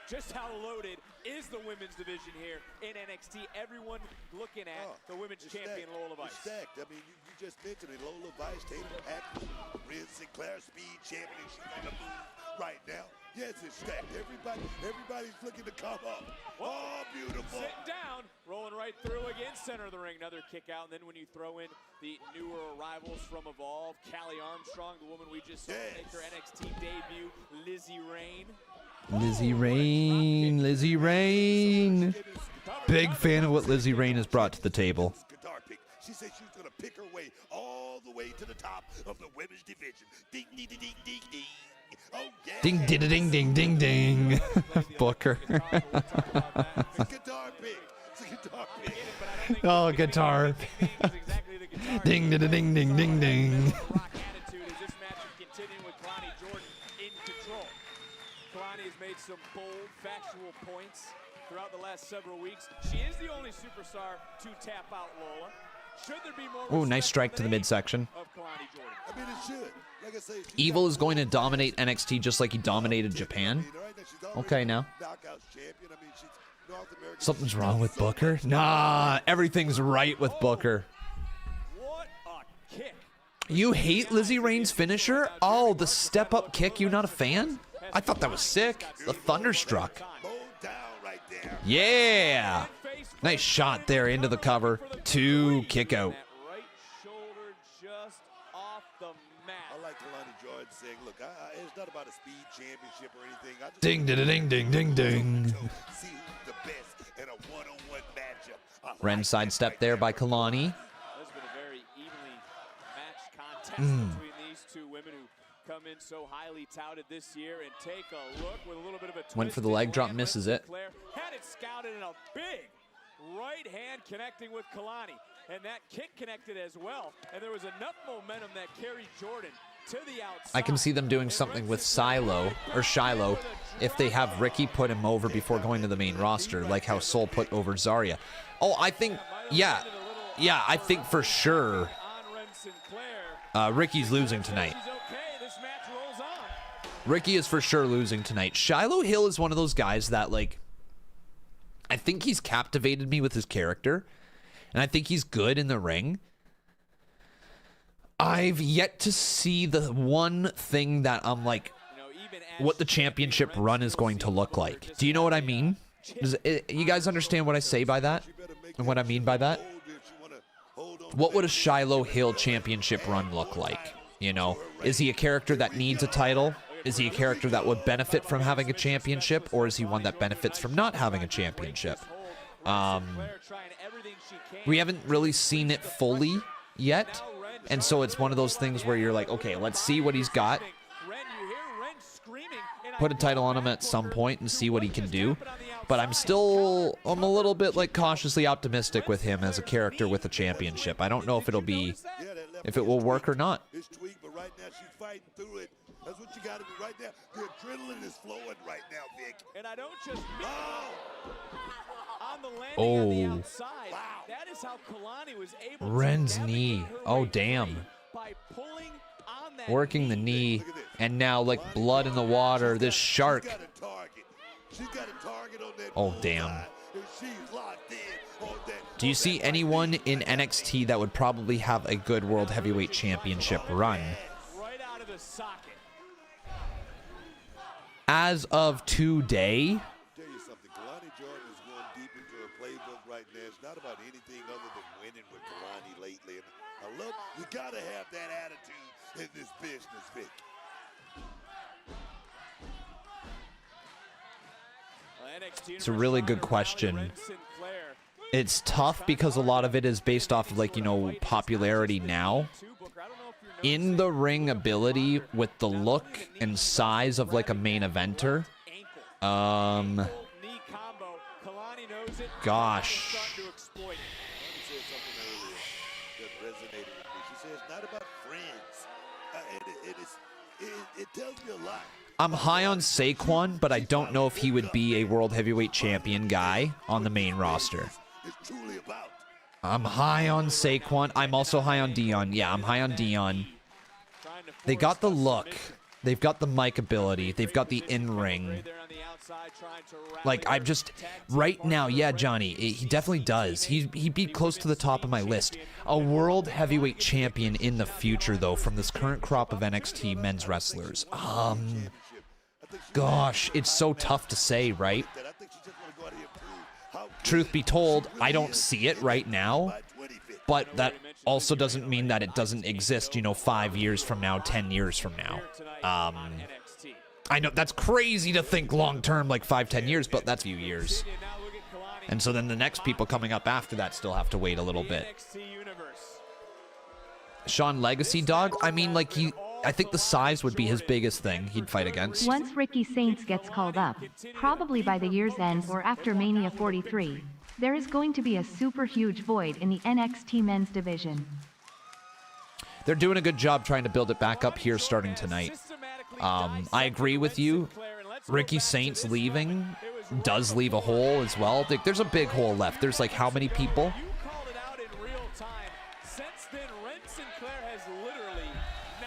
just how loaded is the women's division here in NXT? Everyone looking at the women's champion, Lola Vice. It's stacked. I mean, you just mentioned it. Lola Vice, Tatum Atkins, Ren Sinclair, speed champion. She's on the move right now. Yes, it's stacked. Everybody's looking to come up. Oh, beautiful. Sitting down, rolling right through again, center of the ring. Another kick out, and then when you throw in the newer arrivals from Evolve, Callie Armstrong, the woman we just saw make her NXT debut, Lizzy Rain. Lizzy Rain, Lizzy Rain. Big fan of what Lizzy Rain has brought to the table. She said she was going to pick her way all the way to the top of the women's division. Ding, ding, ding, ding, ding, ding. Oh, yeah. Ding, ding, ding, ding, ding, ding. Booker. Guitar pick. It's a guitar pick. Oh, guitar. Ding, ding, ding, ding, ding, ding. Attitude is this matchup continuing with Kalani Jordan in control. Kalani has made some bold, factual points throughout the last several weeks. She is the only superstar to tap out Lola. Should there be more? Oh, nice strike to the midsection. I mean, it should. Like I say, Evil is going to dominate NXT just like he dominated Japan. Okay, now. Something's wrong with Booker? Nah, everything's right with Booker. What a kick. You hate Lizzy Rain's finisher? Oh, the step-up kick, you not a fan? I thought that was sick. The Thunderstruck. Yeah. Nice shot there into the cover. 2 kick out. Right shoulder just off the mat. I like Kalani Jordan saying, look, it's not about a speed championship or anything. I just Ding, ding, ding, ding, ding, ding. see who's the best in a one-on-one matchup. Ren sidestep there by Kalani. This has been a very evenly matched contest between these two women who come in so highly touted this year. And take a look with a little bit of a twist. Went for the leg drop, misses it. Had it scouted in a big right hand connecting with Kalani. And that kick connected as well. And there was enough momentum that carried Jordan to the outside. I can see them doing something with Shiloh, if they have Ricky put him over before going to the main roster, like how Soul put over Zarya. Oh, I think, yeah, I think for sure Ricky's losing tonight. Ricky is for sure losing tonight. Shiloh Hill is one of those guys that, like, I think he's captivated me with his character, and I think he's good in the ring. I've yet to see the one thing that I'm like, what the championship run is going to look like. Do you know what I mean? You guys understand what I say by that? And what I mean by that? what would a Shiloh Hill championship run look like? You know, is he a character that needs a title? Is he a character that would benefit from having a championship, or is he one that benefits from not having a championship? We haven't really seen it fully yet, and so it's one of those things where you're like, okay, let's see what he's got. Put a title on him at some point and see what he can do. But I'm a little bit like cautiously optimistic with him as a character with a championship. I don't know if if it will work or not. It's tweaked, but right now she's fighting through it. That's what you got to do right now. The adrenaline is flowing right now, Vic. And I don't just mean on the landing on the outside. That is how Kalani was able to Ren's knee. Oh, damn. by pulling on that Working the knee, and now like blood in the water. This shark. She's got a target on that. Oh, damn. And she's locked in on that. Do you see anyone in NXT that would probably have a good World Heavyweight Championship run? Right out of the socket. As of today, Tell you something, Kalani Jordan is going deep into her playbook right now. It's not about anything other than winning with Kalani lately. And I love, you got to have that attitude in this business, Vic. it's a really good question. It's tough because a lot of it is based off of, like, you know, popularity now. In the ring ability with the look and size of like a main eventer. Gosh. It tells me a lot. I'm high on Saquon, but I don't know if he would be a World Heavyweight Champion guy on the main roster. I'm high on Saquon. I'm also high on Dion. Yeah, I'm high on Dion. They got the look. They've got the mic ability. They've got the in-ring. Like, I'm just... Right now, yeah, Johnny, he definitely does. He'd be close to the top of my list. A World Heavyweight Champion in the future, though, from this current crop of NXT men's wrestlers. Gosh, it's so tough to say, right? Truth be told, I don't see it right now, but that also doesn't mean that it doesn't exist, you know, 5 years from now, 10 years from now. I know that's crazy to think long-term, like 5-10 years, but that's a few years. And so then the next people coming up after that still have to wait a little bit. Sean Legacy, dog? I mean, like, I think the size would be his biggest thing he'd fight against. Once Ricky Saints gets called up, probably by the year's end or after Mania 43, there is going to be a super huge void in the NXT men's division. They're doing a good job trying to build it back up here starting tonight. I agree with you. Ricky Saints leaving does leave a hole as well. There's a big hole left. There's like how many people?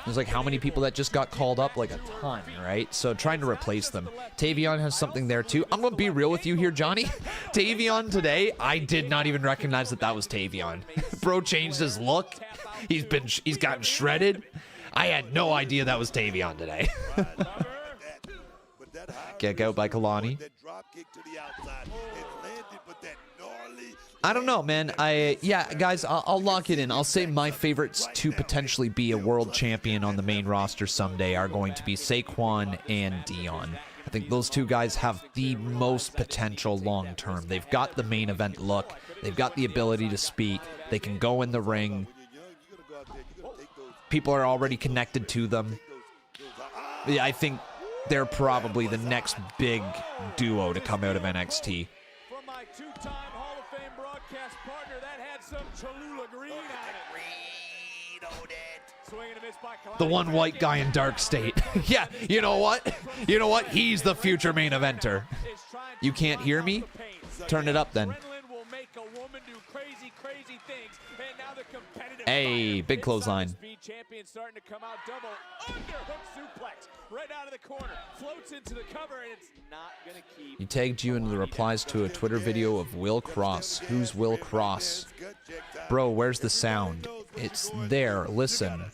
There's like how many people that just got called up? Like a ton, right? So trying to replace them. Tavion has something there too. I'm gonna be real with you here, Johnny. Tavion today, I did not even recognize that was Tavion. Bro changed his look. He's gotten shredded. I had no idea that was Tavion today. Kick out by Kalani. I don't know, man. Yeah, guys, I'll lock it in. I'll say my favorites to potentially be a world champion on the main roster someday are going to be Saquon and Dion. I think those two guys have the most potential long term. They've got the main event look. They've got the ability to speak. They can go in the ring. People are already connected to them. Yeah, I think they're probably the next big duo to come out of NXT. From my two-time Hall of Fame broadcast partner, that had some Cholula green on it. Swinging and missed by Kalani. The one white guy in Dark State. Yeah, you know what? You know what? He's the future main eventer. You can't hear me? Turn it up then. Hey, big clothesline. Champion starting to come out double underhook suplex right out of the corner, floats into the cover, and it's not gonna keep. He tagged you in the replies to a Twitter video of Will Cross. Who's Will Cross? Bro, where's the sound? It's there. Listen.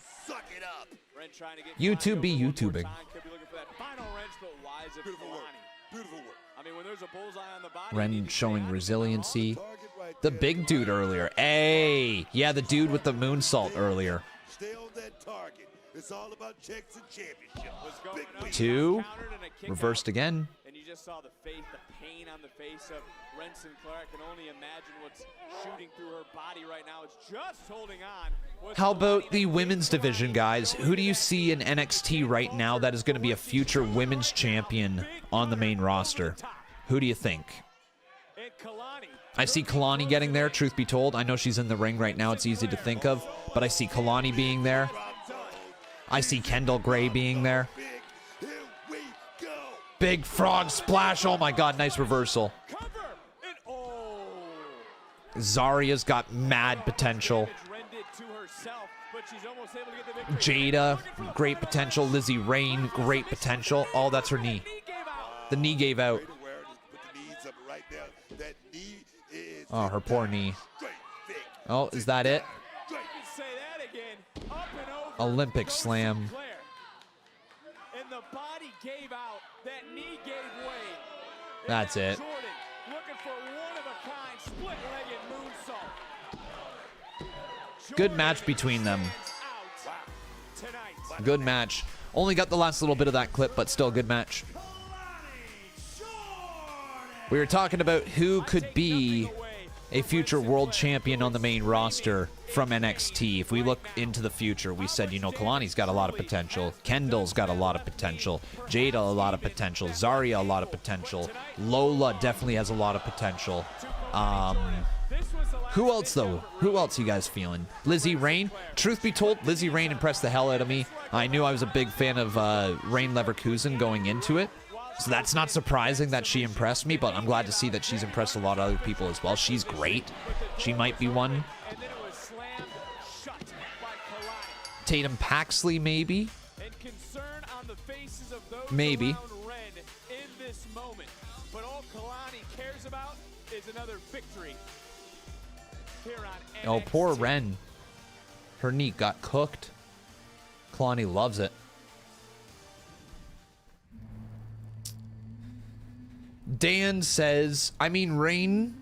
YouTube be YouTubing. Beautiful work. I mean, when there's a bullseye on the body, Ren showing resiliency. The big dude earlier. Hey, yeah, the dude with the moonsault earlier. Stay on that target. It's all about checks and championships. Two. Reversed again. And you just saw the faith, the pain on the face of Ren Sinclair. I can only imagine what's shooting through her body right now. It's just holding on. How about the women's division, guys? Who do you see in NXT right now that is going to be a future women's champion on the main roster? Who do you think? I see Kalani getting there, truth be told. I know she's in the ring right now. It's easy to think of. But I see Kalani being there. I see Kendall Gray being there. Big frog splash. Oh, my God. Nice reversal. Zarya's got mad potential. Jada, great potential. Lizzy Rain, great potential. Oh, that's her knee. The knee gave out. Oh, her poor knee. Oh, is that it? Olympic slam. And the body gave out. That knee gave way. That's it. Looking for one-of-a-kind split-legged moonsault. Good match between them. Good match. Only got the last little bit of that clip, but still a good match. We were talking about who could be a future world champion on the main roster from NXT. If we look into the future, we said, you know, Kalani's got a lot of potential. Kendall's got a lot of potential. Jada, a lot of potential. Zarya, a lot of potential. Lola definitely has a lot of potential. Who else, though? Who else you guys feeling? Lizzy Rain? Truth be told, Lizzy Rain impressed the hell out of me. I knew I was a big fan of Rain Leverkusen going into it. So that's not surprising that she impressed me, but I'm glad to see that she's impressed a lot of other people as well. She's great. She might be one. Tatum Paxley, maybe. Maybe. But all Kalani cares about is another victory here on NXT. Oh, poor Ren. Her knee got cooked. Kalani loves it. Dan says, I mean, Rain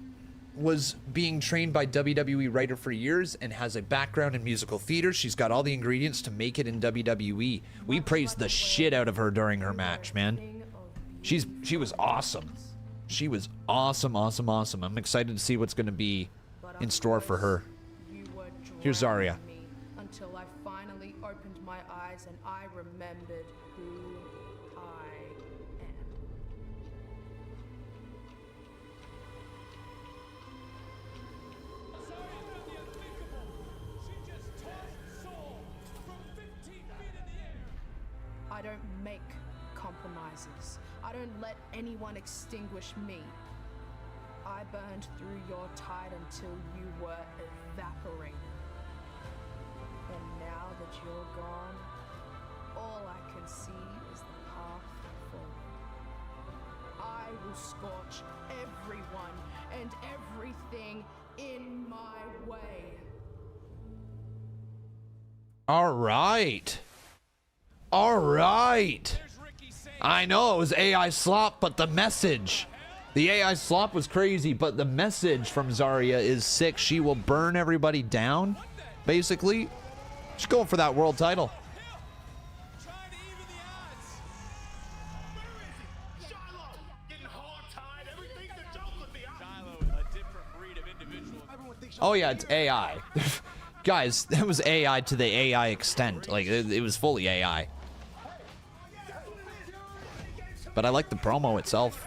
was being trained by WWE writer for years and has a background in musical theater. She's got all the ingredients to make it in WWE. We praised the shit out of her during her match, man. She was awesome. She was awesome. I'm excited to see what's going to be in store for her. Here's Zarya. Until I finally opened my eyes and I remembered who I am. I don't make compromises. I don't let anyone extinguish me. I burned through your tide until you were evaporated. And now that you're gone, all I can see is the path forward. I will scorch everyone and everything in my way. All right. I know it was AI slop, but the message. The AI slop was crazy, but the message from Zarya is sick. She will burn everybody down, basically. She's going for that world title. Oh yeah, it's AI. Guys, that was AI to the AI extent. Like, it was fully AI. But I like the promo itself.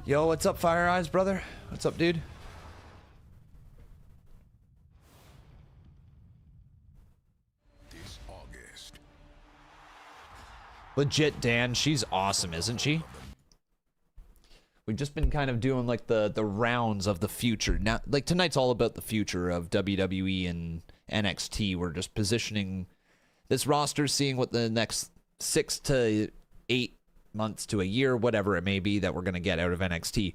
Yo, what's up, Fire Eyes, brother? What's up, dude? This August. Legit, Dan. She's awesome, isn't she? We've just been kind of doing like the rounds of the future. Now, like tonight's all about the future of WWE and NXT. We're just positioning this roster, seeing what the next 6 to 8 months to a year, whatever it may be, that we're going to get out of NXT.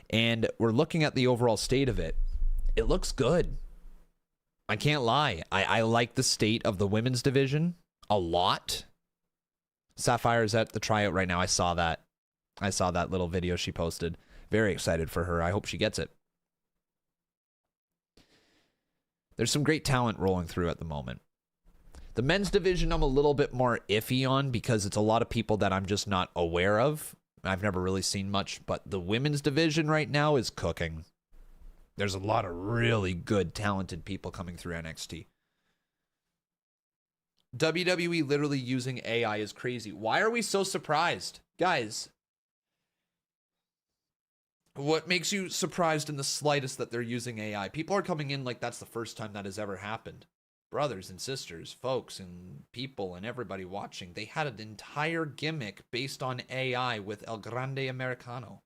And we're looking at the overall state of it. It looks good. I can't lie. I like the state of the women's division. a lot. Sapphire's at the tryout right now. I saw that little video she posted. Very excited for her. I hope she gets it. There's some great talent rolling through at the moment. The men's division I'm a little bit more iffy on because it's a lot of people that I'm just not aware of. I've never really seen much, but the women's division right now is cooking. There's a lot of really good, talented people coming through NXT. WWE literally using AI is crazy. Why are we so surprised? Guys, what makes you surprised in the slightest that they're using AI? People are coming in like that's the first time that has ever happened. Brothers and sisters, folks and people and everybody watching, they had an entire gimmick based on AI with El Grande Americano.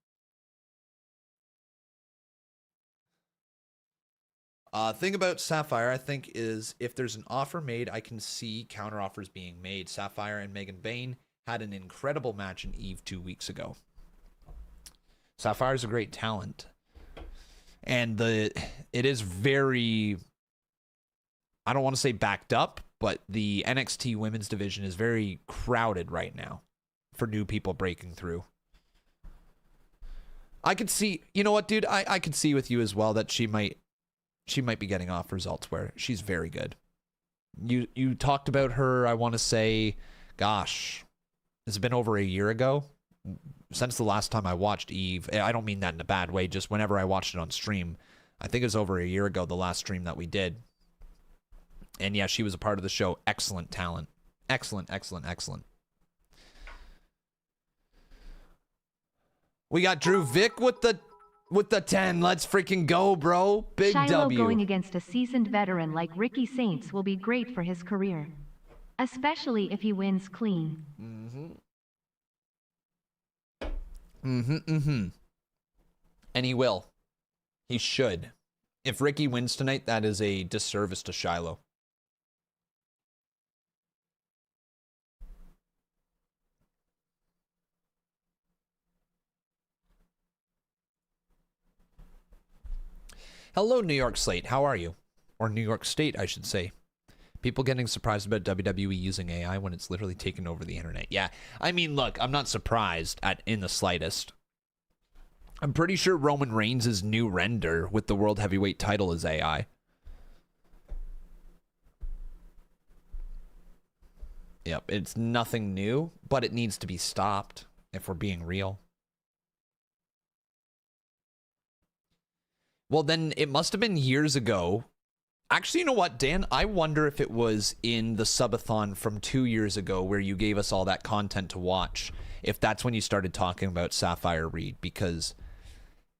Thing about Sapphire, I think, is if there's an offer made, I can see counteroffers being made. Sapphire and Megan Bayne had an incredible match in Eve 2 weeks ago. Sapphire's a great talent. And it is very, I don't want to say backed up, but the NXT women's division is very crowded right now for new people breaking through. I could see, you know what, dude? I could see with you as well that she might be getting offers elsewhere. She's very good. You talked about her, I want to say, gosh, it's been over a year ago since the last time I watched Eve. I don't mean that in a bad way, just whenever I watched it on stream. I think it was over a year ago, the last stream that we did. And yeah, she was a part of the show. Excellent talent. Excellent, excellent, excellent. We got Drew Vick with the 10. Let's freaking go, bro. Big Shiloh W. going against a seasoned veteran like Ricky Saints will be great for his career. Especially if he wins clean. And he will. He should. If Ricky wins tonight, that is a disservice to Shiloh. Hello, New York Slate. How are you? Or New York State, I should say. People getting surprised about WWE using AI when it's literally taken over the internet. Yeah, I mean, look, I'm not surprised in the slightest. I'm pretty sure Roman Reigns' new render with the World Heavyweight title is AI. Yep, it's nothing new, but it needs to be stopped if we're being real. Well, then it must have been years ago. Actually, you know what, Dan? I wonder if it was in the subathon from 2 years ago where you gave us all that content to watch. If that's when you started talking about Sapphire Reed, because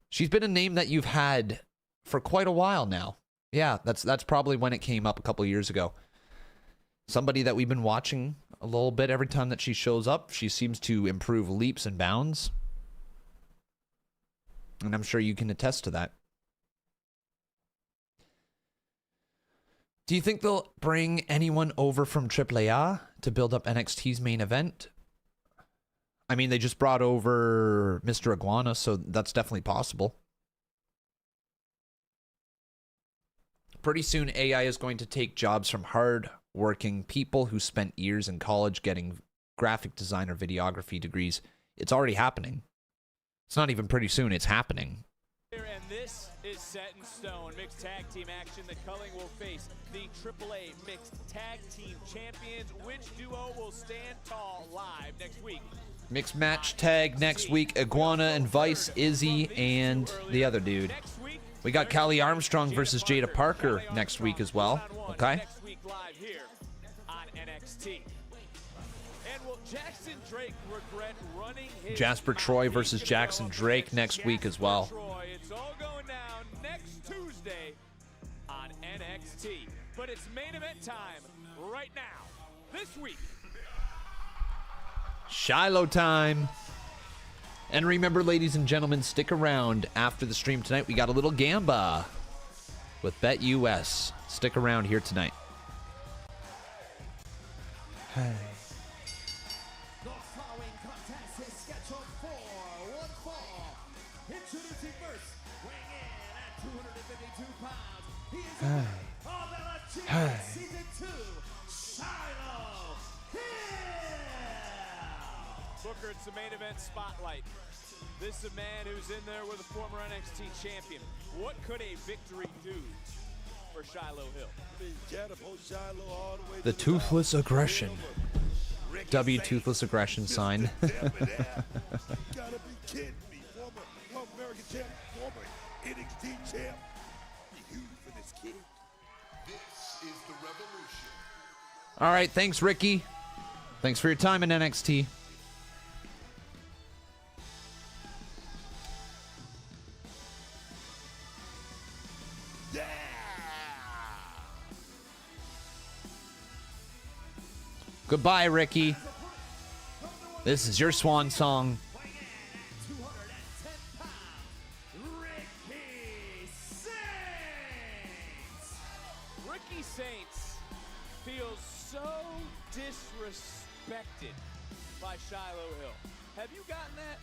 she's been a name that you've had for quite a while now. Yeah, that's probably when it came up a couple years ago. Somebody that we've been watching a little bit every time that she shows up. She seems to improve leaps and bounds. And I'm sure you can attest to that. Do you think they'll bring anyone over from AAA to build up NXT's main event? I mean, they just brought over Mr. Iguana, so that's definitely possible. Pretty soon, AI is going to take jobs from hard-working people who spent years in college getting graphic design or videography degrees. It's already happening. It's not even pretty soon, it's happening. And this is set in stone. Mixed tag team action. The Culling will face the AAA Mixed Tag Team Champions. Which duo will stand tall live next week? Mixed match tag next week. Iguana and Vice, Izzy, and the other dude. We got Callie Armstrong versus Jada Parker next week as well. Okay. Next week live here on NXT. And will Jackson Drake regret running his Jasper Troy versus Jackson Drake next week as well. It's all going down next Tuesday on NXT. But it's main event time right now. This week. Shiloh time. And remember, ladies and gentlemen, stick around after the stream tonight. We got a little gamba with BetUS. Stick around here tonight. Hey. The following contest is scheduled for one fall. Introducing first, weighing in at 252 pounds. He is on the Season 2, Shiloh Booker, it's the main event spotlight. This is a man who's in there with a former NXT champion. What could a victory do for Shiloh Hill? The toothless aggression. W toothless aggression sign. You gotta be kidding me. Former North American champ, former NXT champ. You huge for this kid. This is the revolution. All right, thanks, Ricky. Thanks for your time in NXT. Goodbye, Ricky. This is your swan song. Ricky Saints feels so disrespected by Shiloh Hill. Have you gotten that?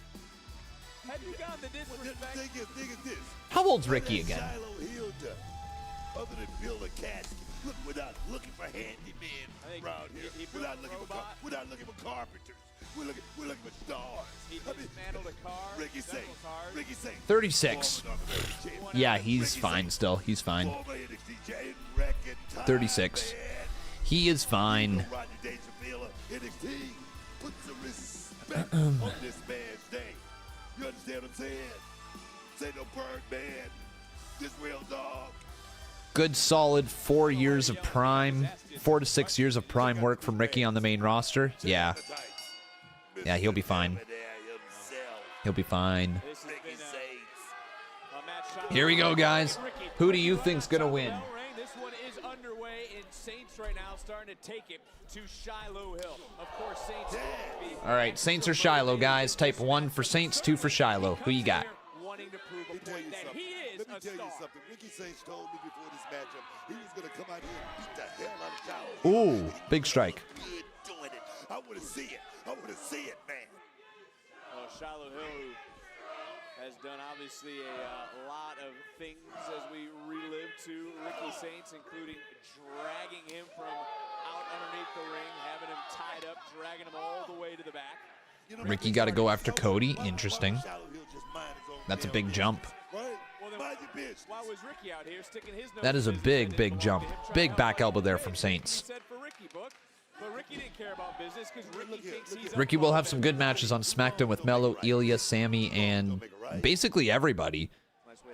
Have you gotten the disrespect? The thing is this. How old's Ricky again? Shiloh Hill does, other than build a casket. Look, we're not looking for handymen around here. We're not looking for carpenters. We're looking for stars. He dismantled a car. Ricky Saints. 36. Yeah, he's fine still. He's fine. 36. He is fine. NXT put some respect on this man's name. You understand what I'm saying? Say no bird man. This real dog. Good solid 4 years of prime, 4 to 6 years of prime work from Ricky on the main roster. Yeah. Yeah, he'll be fine. He'll be fine. Here we go, guys. Who do you think's gonna win? This one is underway, and Saints right now starting to take it to Shiloh Hill. Of course, Saints. All right, Saints or Shiloh, guys. Type 1 for Saints, 2 for Shiloh. Who you got? Wanting to prove a point that he is Let me tell you something. Ricky Saints told me before this matchup he was going to come out here and beat the hell out of Shiloh. Ooh, big strike. Good doing it. I want to see it. I want to see it, man. Shiloh Hill has done obviously a lot of things as we relive to Ricky Saints, including dragging him from out underneath the ring, having him tied up, dragging him all the way to the back. Ricky got to go after Cody. Interesting. That's a big jump. Why was Ricky out here sticking his nose? That is a big, big jump. Big back elbow there from Saints. But Ricky didn't care about business because Ricky thinks he's Ricky will have some good matches on SmackDown with Mello, Ilya, Sammy, and basically everybody.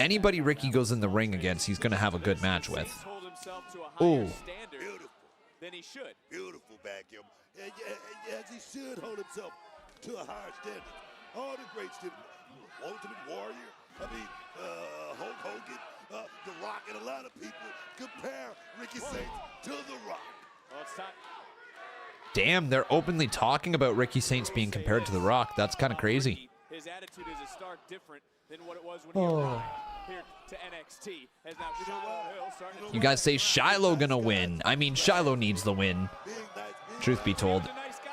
Anybody Ricky goes in the ring against, he's going to have a good match with. Ooh. Than he should. Beautiful back, yo. As he should hold himself to a higher standard. All the greats did. Ultimate Warrior. I mean, Hulk Hogan, The Rock, and a lot of people compare Ricky Saints to The Rock. Well, it's time. Damn, they're openly talking about Ricky Saints being compared to The Rock. That's kind of crazy. His attitude is a stark different than what it was when he arrived here to NXT. As now Shiloh Hill starting to You guys say Shiloh gonna win. I mean, Shiloh needs the win. Truth be told.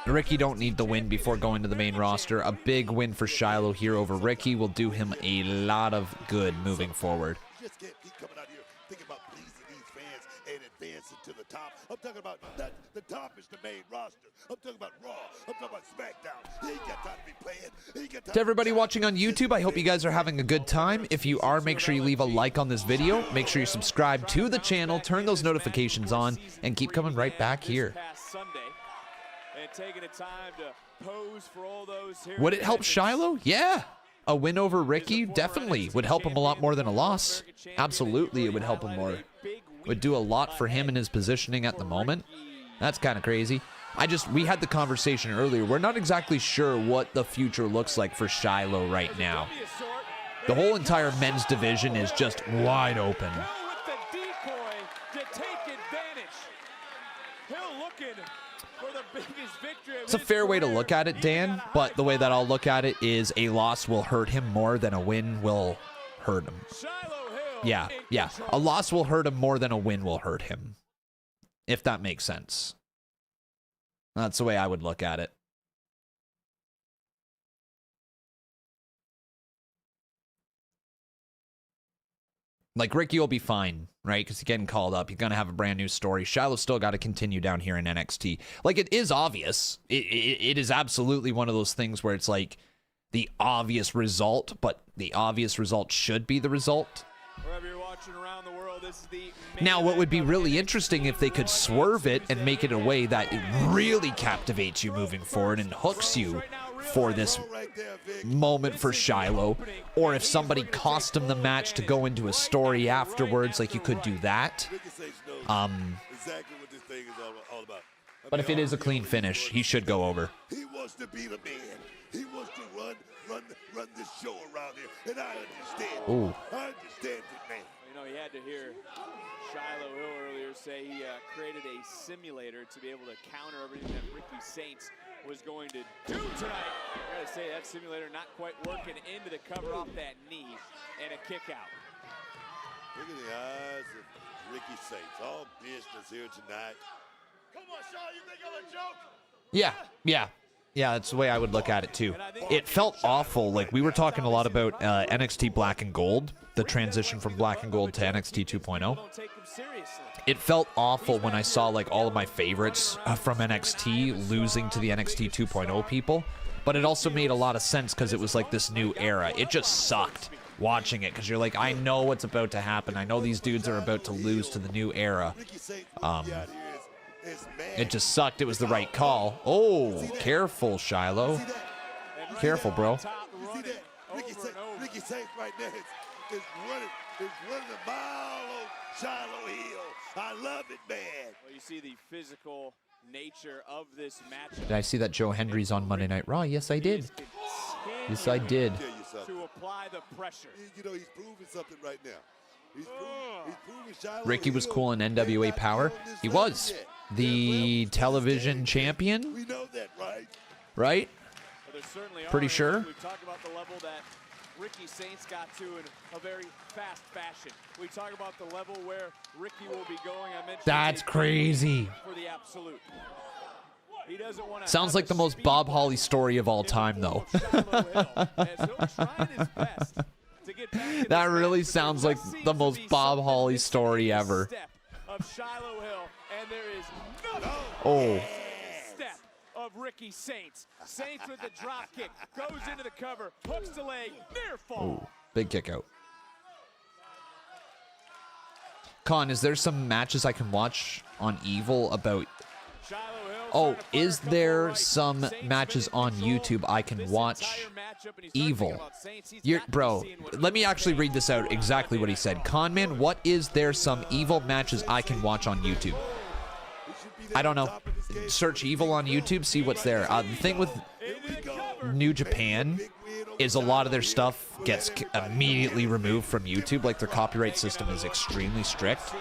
Ricky don't need the win before going to the main roster. A big win for Shiloh here over Ricky will do him a lot of good moving forward. Just can't keep coming out here thinking about pleasing these fans and advancing to the top. I'm talking about that. The top is the main roster. I'm talking about Raw. I'm talking about SmackDown. He ain't got time to be playing. He ain't got time To everybody watching on YouTube, I hope you guys are having a good time. If you are, make sure you leave a like on this video. Make sure you subscribe to the channel, turn those notifications on, and keep coming right back here. Would it help Shiloh? Yeah. A win over Ricky definitely would help him a lot more than a loss. Absolutely, it would help him more. Would do a lot for him in his positioning at the moment. That's kind of crazy. We had the conversation earlier. We're not exactly sure what the future looks like for Shiloh right now. The whole entire men's division is just wide open. It's a fair way to look at it, Dan, but the way that I'll look at it is a loss will hurt him more than a win will hurt him. Yeah. A loss will hurt him more than a win will hurt him, if that makes sense. That's the way I would look at it. Like, Ricky will be fine, right? Because he's getting called up. He's going to have a brand new story. Shiloh's still got to continue down here in NXT. Like, it is obvious. It is absolutely one of those things where it's like the obvious result, but the obvious result should be the result. Wherever you're watching around the world, this is the Now, what would be really interesting if they could swerve it and make it a way that it really captivates you moving forward and hooks you for this moment for Shiloh, or if somebody cost him the match to go into a story afterwards, like you could do that. But if it is a clean finish, he should go over. He wants to be the man. He wants to run this show around here, and I understand. Ooh. I understand it, man. You know, you had to hear Shiloh Hill earlier say he created a simulator to be able to counter everything that Ricky Saints was going to do tonight. I gotta say, that simulator not quite working into the cover off that knee, and a kick out. Look at the eyes of Ricky Saints. All business here tonight. Come on, Shaw, you think I'm a joke? Yeah, that's the way I would look at it too. It felt awful. Like, we were talking a lot about NXT Black and Gold, the transition from Black and Gold to NXT 2.0. It felt awful when I saw like all of my favorites from NXT losing to the NXT 2.0 people, but it also made a lot of sense because it was like this new era. It just sucked watching it because you're like, I know what's about to happen. I know these dudes are about to lose to the new era. It just sucked. It was the right call. Oh, careful, Shiloh. Careful, bro. Ricky Saints right there is running a mile on Shiloh Hill. I love it, man. Well, you see the physical nature of this match. Did I see that Joe Hendry's on Monday Night Raw? Yes, I did. Yes, I did. To apply the pressure. You know, he's proving something right now. He's proving Shiloh Ricky was cool in NWA Power. He was the television champion. We know that, right? Right? Pretty sure. We've talked about the level that Ricky Saints got to in a very fast fashion. We talk about the level where Ricky will be going. I mentioned That's crazy. For the absolute. He doesn't want to. Sounds like the most Bob Holly story of all time, though. That really sounds like the most Bob Holly story ever. Of Shiloh Hill, and there is Oh. step of Ricky Saints. Saints with the drop kick, goes into the cover, hooks the leg, near fall. Oh, big kick out. Con, is there some matches I can watch on Evil about? Oh, is there some matches on YouTube I can watch Evil? Bro, let me actually read this out exactly what he said. Conman, what is there some Evil matches I can watch on YouTube? I don't know. Search Evil on YouTube, see what's there. The thing with New Japan is a lot of their stuff gets immediately removed from YouTube. Like, their copyright system is extremely strict.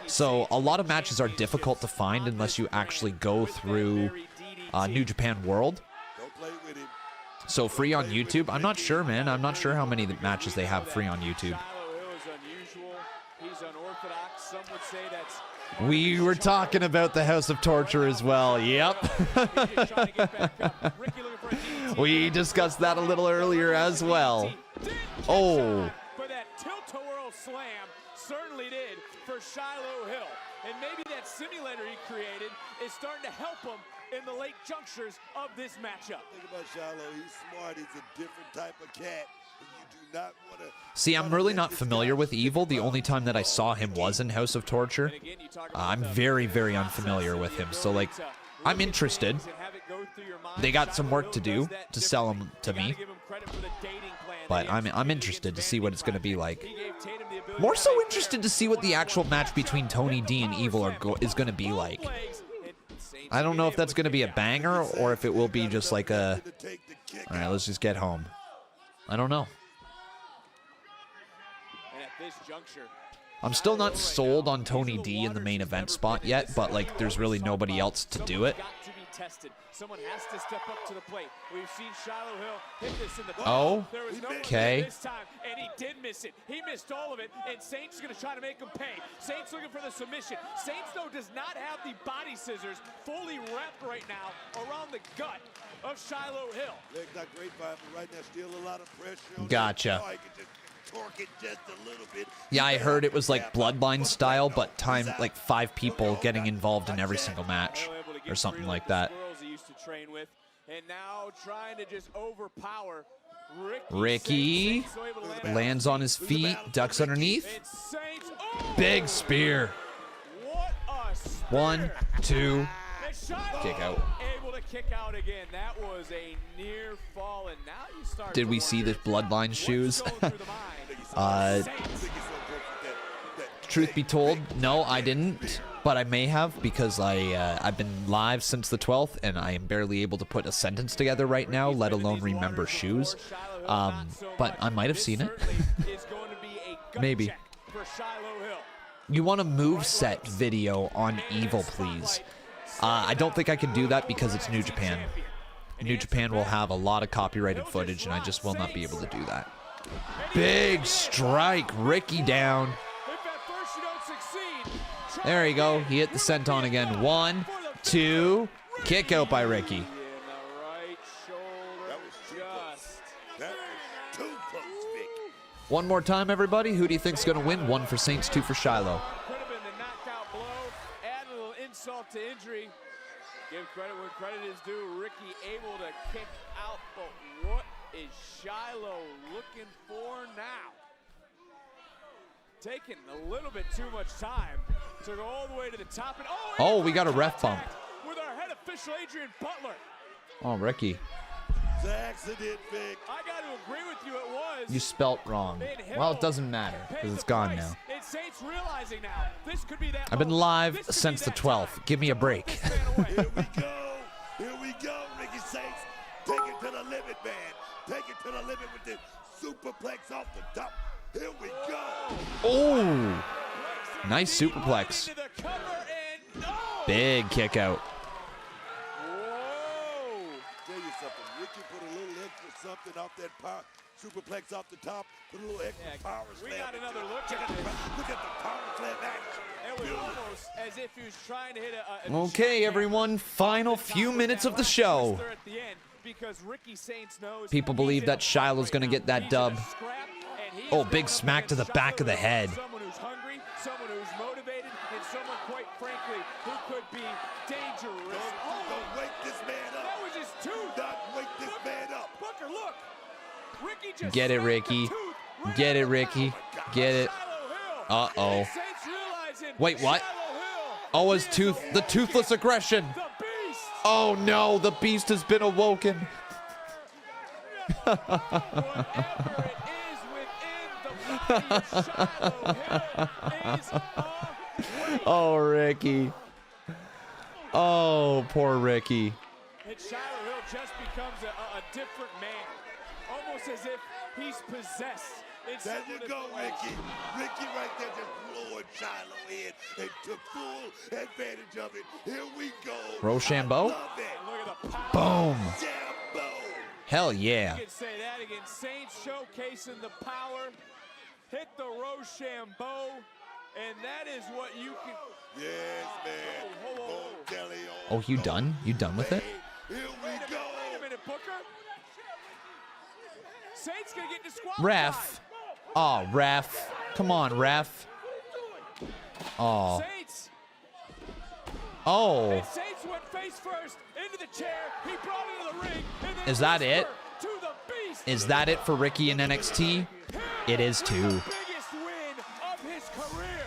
So a lot of matches are difficult to find unless you actually go through New Japan World. So free on YouTube? I'm not sure, man. I'm not sure how many matches they have free on YouTube. We were talking about the House of Torture as well. Yep. We discussed that a little earlier as well. Oh. But that tilt-a-whirl slam certainly did for Shiloh Hill. And maybe that simulator he created is starting to help him in the late junctures of this matchup. Think about Shiloh. He's smart. He's a different type of cat. You do not want to. See, I'm really not familiar with Evil. The only time that I saw him was in House of Torture. I'm very, very unfamiliar with him. So, like, I'm interested. They got some work to do to sell him to me. But I'm interested to see what it's going to be like. More so interested to see what the actual match between Tony D and Evil is going to be like. I don't know if that's going to be a banger or if it will be just like a... All right, let's just get home. I don't know. I'm still not sold on Tony D in the main event spot yet, but like there's really nobody else to do it. Someone has to step up to the plate. We've seen Shiloh Hill hit this in the Oh, there was no okay. This time, and he did miss it. He missed all of it, and Saints is going to try to make him pay. Saints looking for the submission. Saints, though, does not have the body scissors fully wrapped right now around the gut of Shiloh Hill. Leg's not great, but right now still a lot of pressure. Gotcha. torque it just a little bit. Yeah, I heard it was like Bloodline style, but like 5 people getting involved in every single match or something like that. He used to train with, and now trying to just overpower Ricky lands on his feet, ducks underneath. Big spear. 1, 2, kick out. Able to kick out again. That was a near fall, and now you start. Did we see the Bloodline shoes? Truth be told, no, I didn't, but I may have because I've been live since the 12th, and I am barely able to put a sentence together right now, let alone remember shoes. But I might have seen it. Maybe. You want a moveset video on Evil, please? I don't think I can do that because it's New Japan. New Japan will have a lot of copyrighted footage, and I just will not be able to do that. Big strike, Ricky down. There you go. He hit the senton again. 1, 2, kick out by Ricky. One more time, everybody. Who do you think's going to win? 1 for Saints, 2 for Shiloh. Could have been the knockout blow. Add a little insult to injury. Give credit where credit is due. Ricky able to kick out, but what is Shiloh looking for now? Taking a little bit too much time to go all the way to the top. And oh, we got a ref bump. With our head official, Adrian Butler. Oh, Ricky. Accident, Vic. I got to agree with you. It was. You spelt wrong. Well, it doesn't matter because it's gone now. I've been live since the 12th. Give me a break. Here we go. Here we go, Ricky Saints. Take it to the limit, man. Take it to the limit with the superplex off the top. Here we go. Oh, nice superplex. Big kick out. Tell you something. Ricky put a little extra something off that power superplex off the top. Put a little extra power slam. We got another look at it. Look at the power slam action. It was almost as if he was trying to hit a Okay, everyone. Final few minutes of the show. People believe that Shiloh's going to get that dub. Oh, big smack to the back of the head. Someone who's hungry, someone who's motivated, and someone, quite frankly, who could be dangerous. Don't wake this man up. That was his tooth. Don't wake this man up. Booker, look. Ricky just Get it, Ricky. Get it, Ricky. Get it. Uh-oh. Wait, what? Oh, his tooth. The toothless aggression. Oh, no. The beast has been awoken. Oh, Ricky. Oh, poor Ricky. And Shiloh Hill just becomes a different man. Almost as if he's possessed. There you go, Ricky. Ricky right there just floored Shiloh in and took full advantage of it. Here we go. Rochambeau? Boom. Hell yeah. You can say that again. Saints showcasing the power. Hit the Rochambeau. And that is what you can. Yes, man. Oh, you done? You done with it? Here we go. Wait a minute, Booker. Saints gonna get disqualified. Ref. Oh, ref. Come on, ref. Oh. Saints. Oh. And Saints went face first into the chair. He brought it to the ring. And then Is that it? to the beast. Is that it for Ricky in NXT? It is too. Biggest win of his career.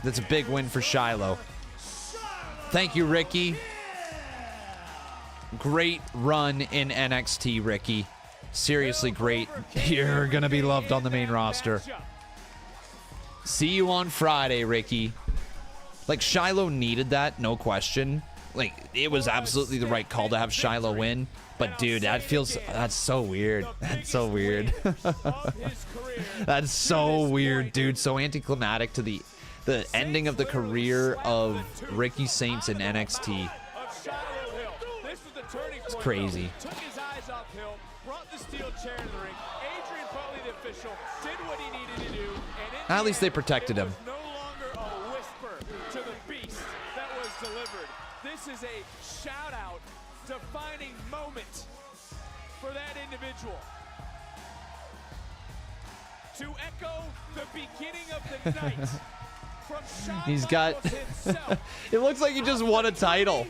That's a big win for Shiloh. Thank you, Ricky. Great run in NXT, Ricky. Seriously great. You're going to be loved on the main roster. See you on Friday, Ricky. Like, Shiloh needed that, no question. Like, it was absolutely the right call to have Shiloh win. But, dude, that's so weird. That's so weird. That's so weird, dude. So anticlimactic to the ending of the career of Ricky Saints in NXT. It's crazy. Took his eyes off Hill, brought the steel chair to the ring. Adrian Butler, the official, did what he needed to do. And At least they protected him. no longer a whisper to the beast that was delivered. This is a shout-out, defining moment for that individual. to echo the beginning of the night from Shawn He's got. It looks like he just won a title.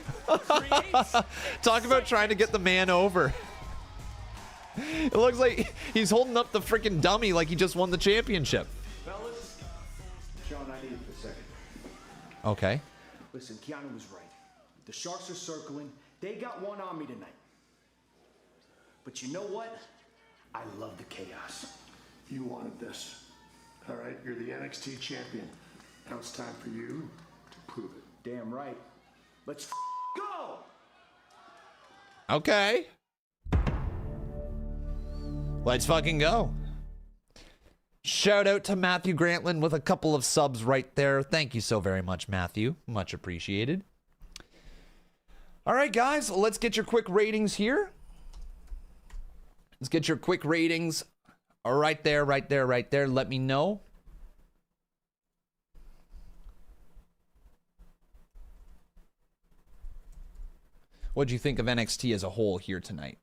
Talk about trying to get the man over. It looks like he's holding up the freaking dummy like he just won the championship. Fellas, Sean, I need it for a second. Okay. Listen, Keanu was right. The Sharks are circling. They got one on me tonight. But you know what? I love the chaos. You wanted this. All right, you're the NXT champion. Now it's time for you to prove it. Damn right. Let's go! Okay. Let's fucking go. Shout out to Matthew Grantland with a couple of subs right there. Thank you so very much, Matthew. Much appreciated. All right, guys, let's get your quick ratings here. Let's get your quick ratings. Right there, right there, right there. Let me know. What do you think of NXT as a whole here tonight?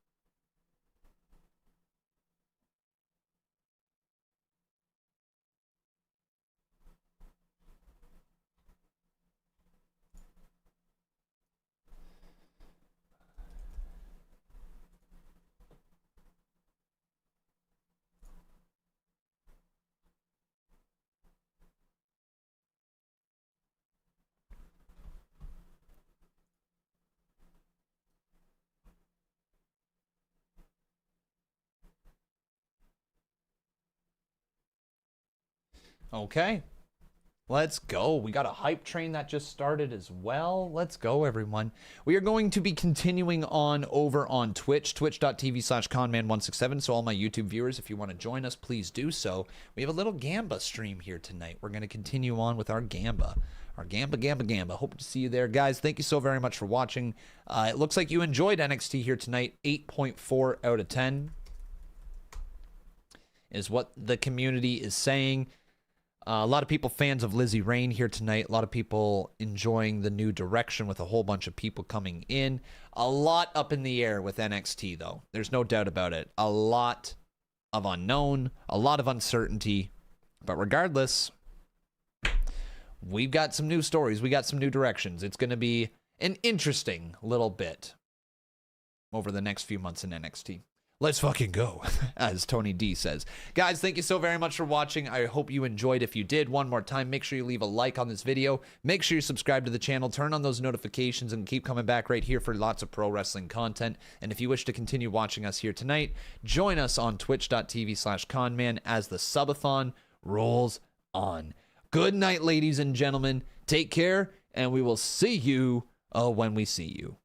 Okay, let's go. We got a hype train that just started as well. Let's go, everyone. We are going to be continuing on over on Twitch, twitch.tv/conman167. So all my YouTube viewers, if you want to join us, please do so. We have a little Gamba stream here tonight. We're going to continue on with our Gamba. Our Gamba. Hope to see you there. Guys, thank you so very much for watching. It looks like you enjoyed NXT here tonight. 8.4 out of 10 is what the community is saying. A lot of people fans of Lizzy Rain here tonight. A lot of people enjoying the new direction with a whole bunch of people coming in. A lot up in the air with NXT, though. There's no doubt about it. A lot of unknown, a lot of uncertainty. But regardless, we've got some new stories. We got some new directions. It's going to be an interesting little bit over the next few months in NXT. Let's fucking go, as Tony D says. Guys, thank you so very much for watching. I hope you enjoyed. If you did, one more time, make sure you leave a like on this video. Make sure you subscribe to the channel, turn on those notifications, and keep coming back right here for lots of pro wrestling content. And if you wish to continue watching us here tonight, join us on twitch.tv/conman as the subathon rolls on. Good night, ladies and gentlemen. Take care, and we will see you when we see you.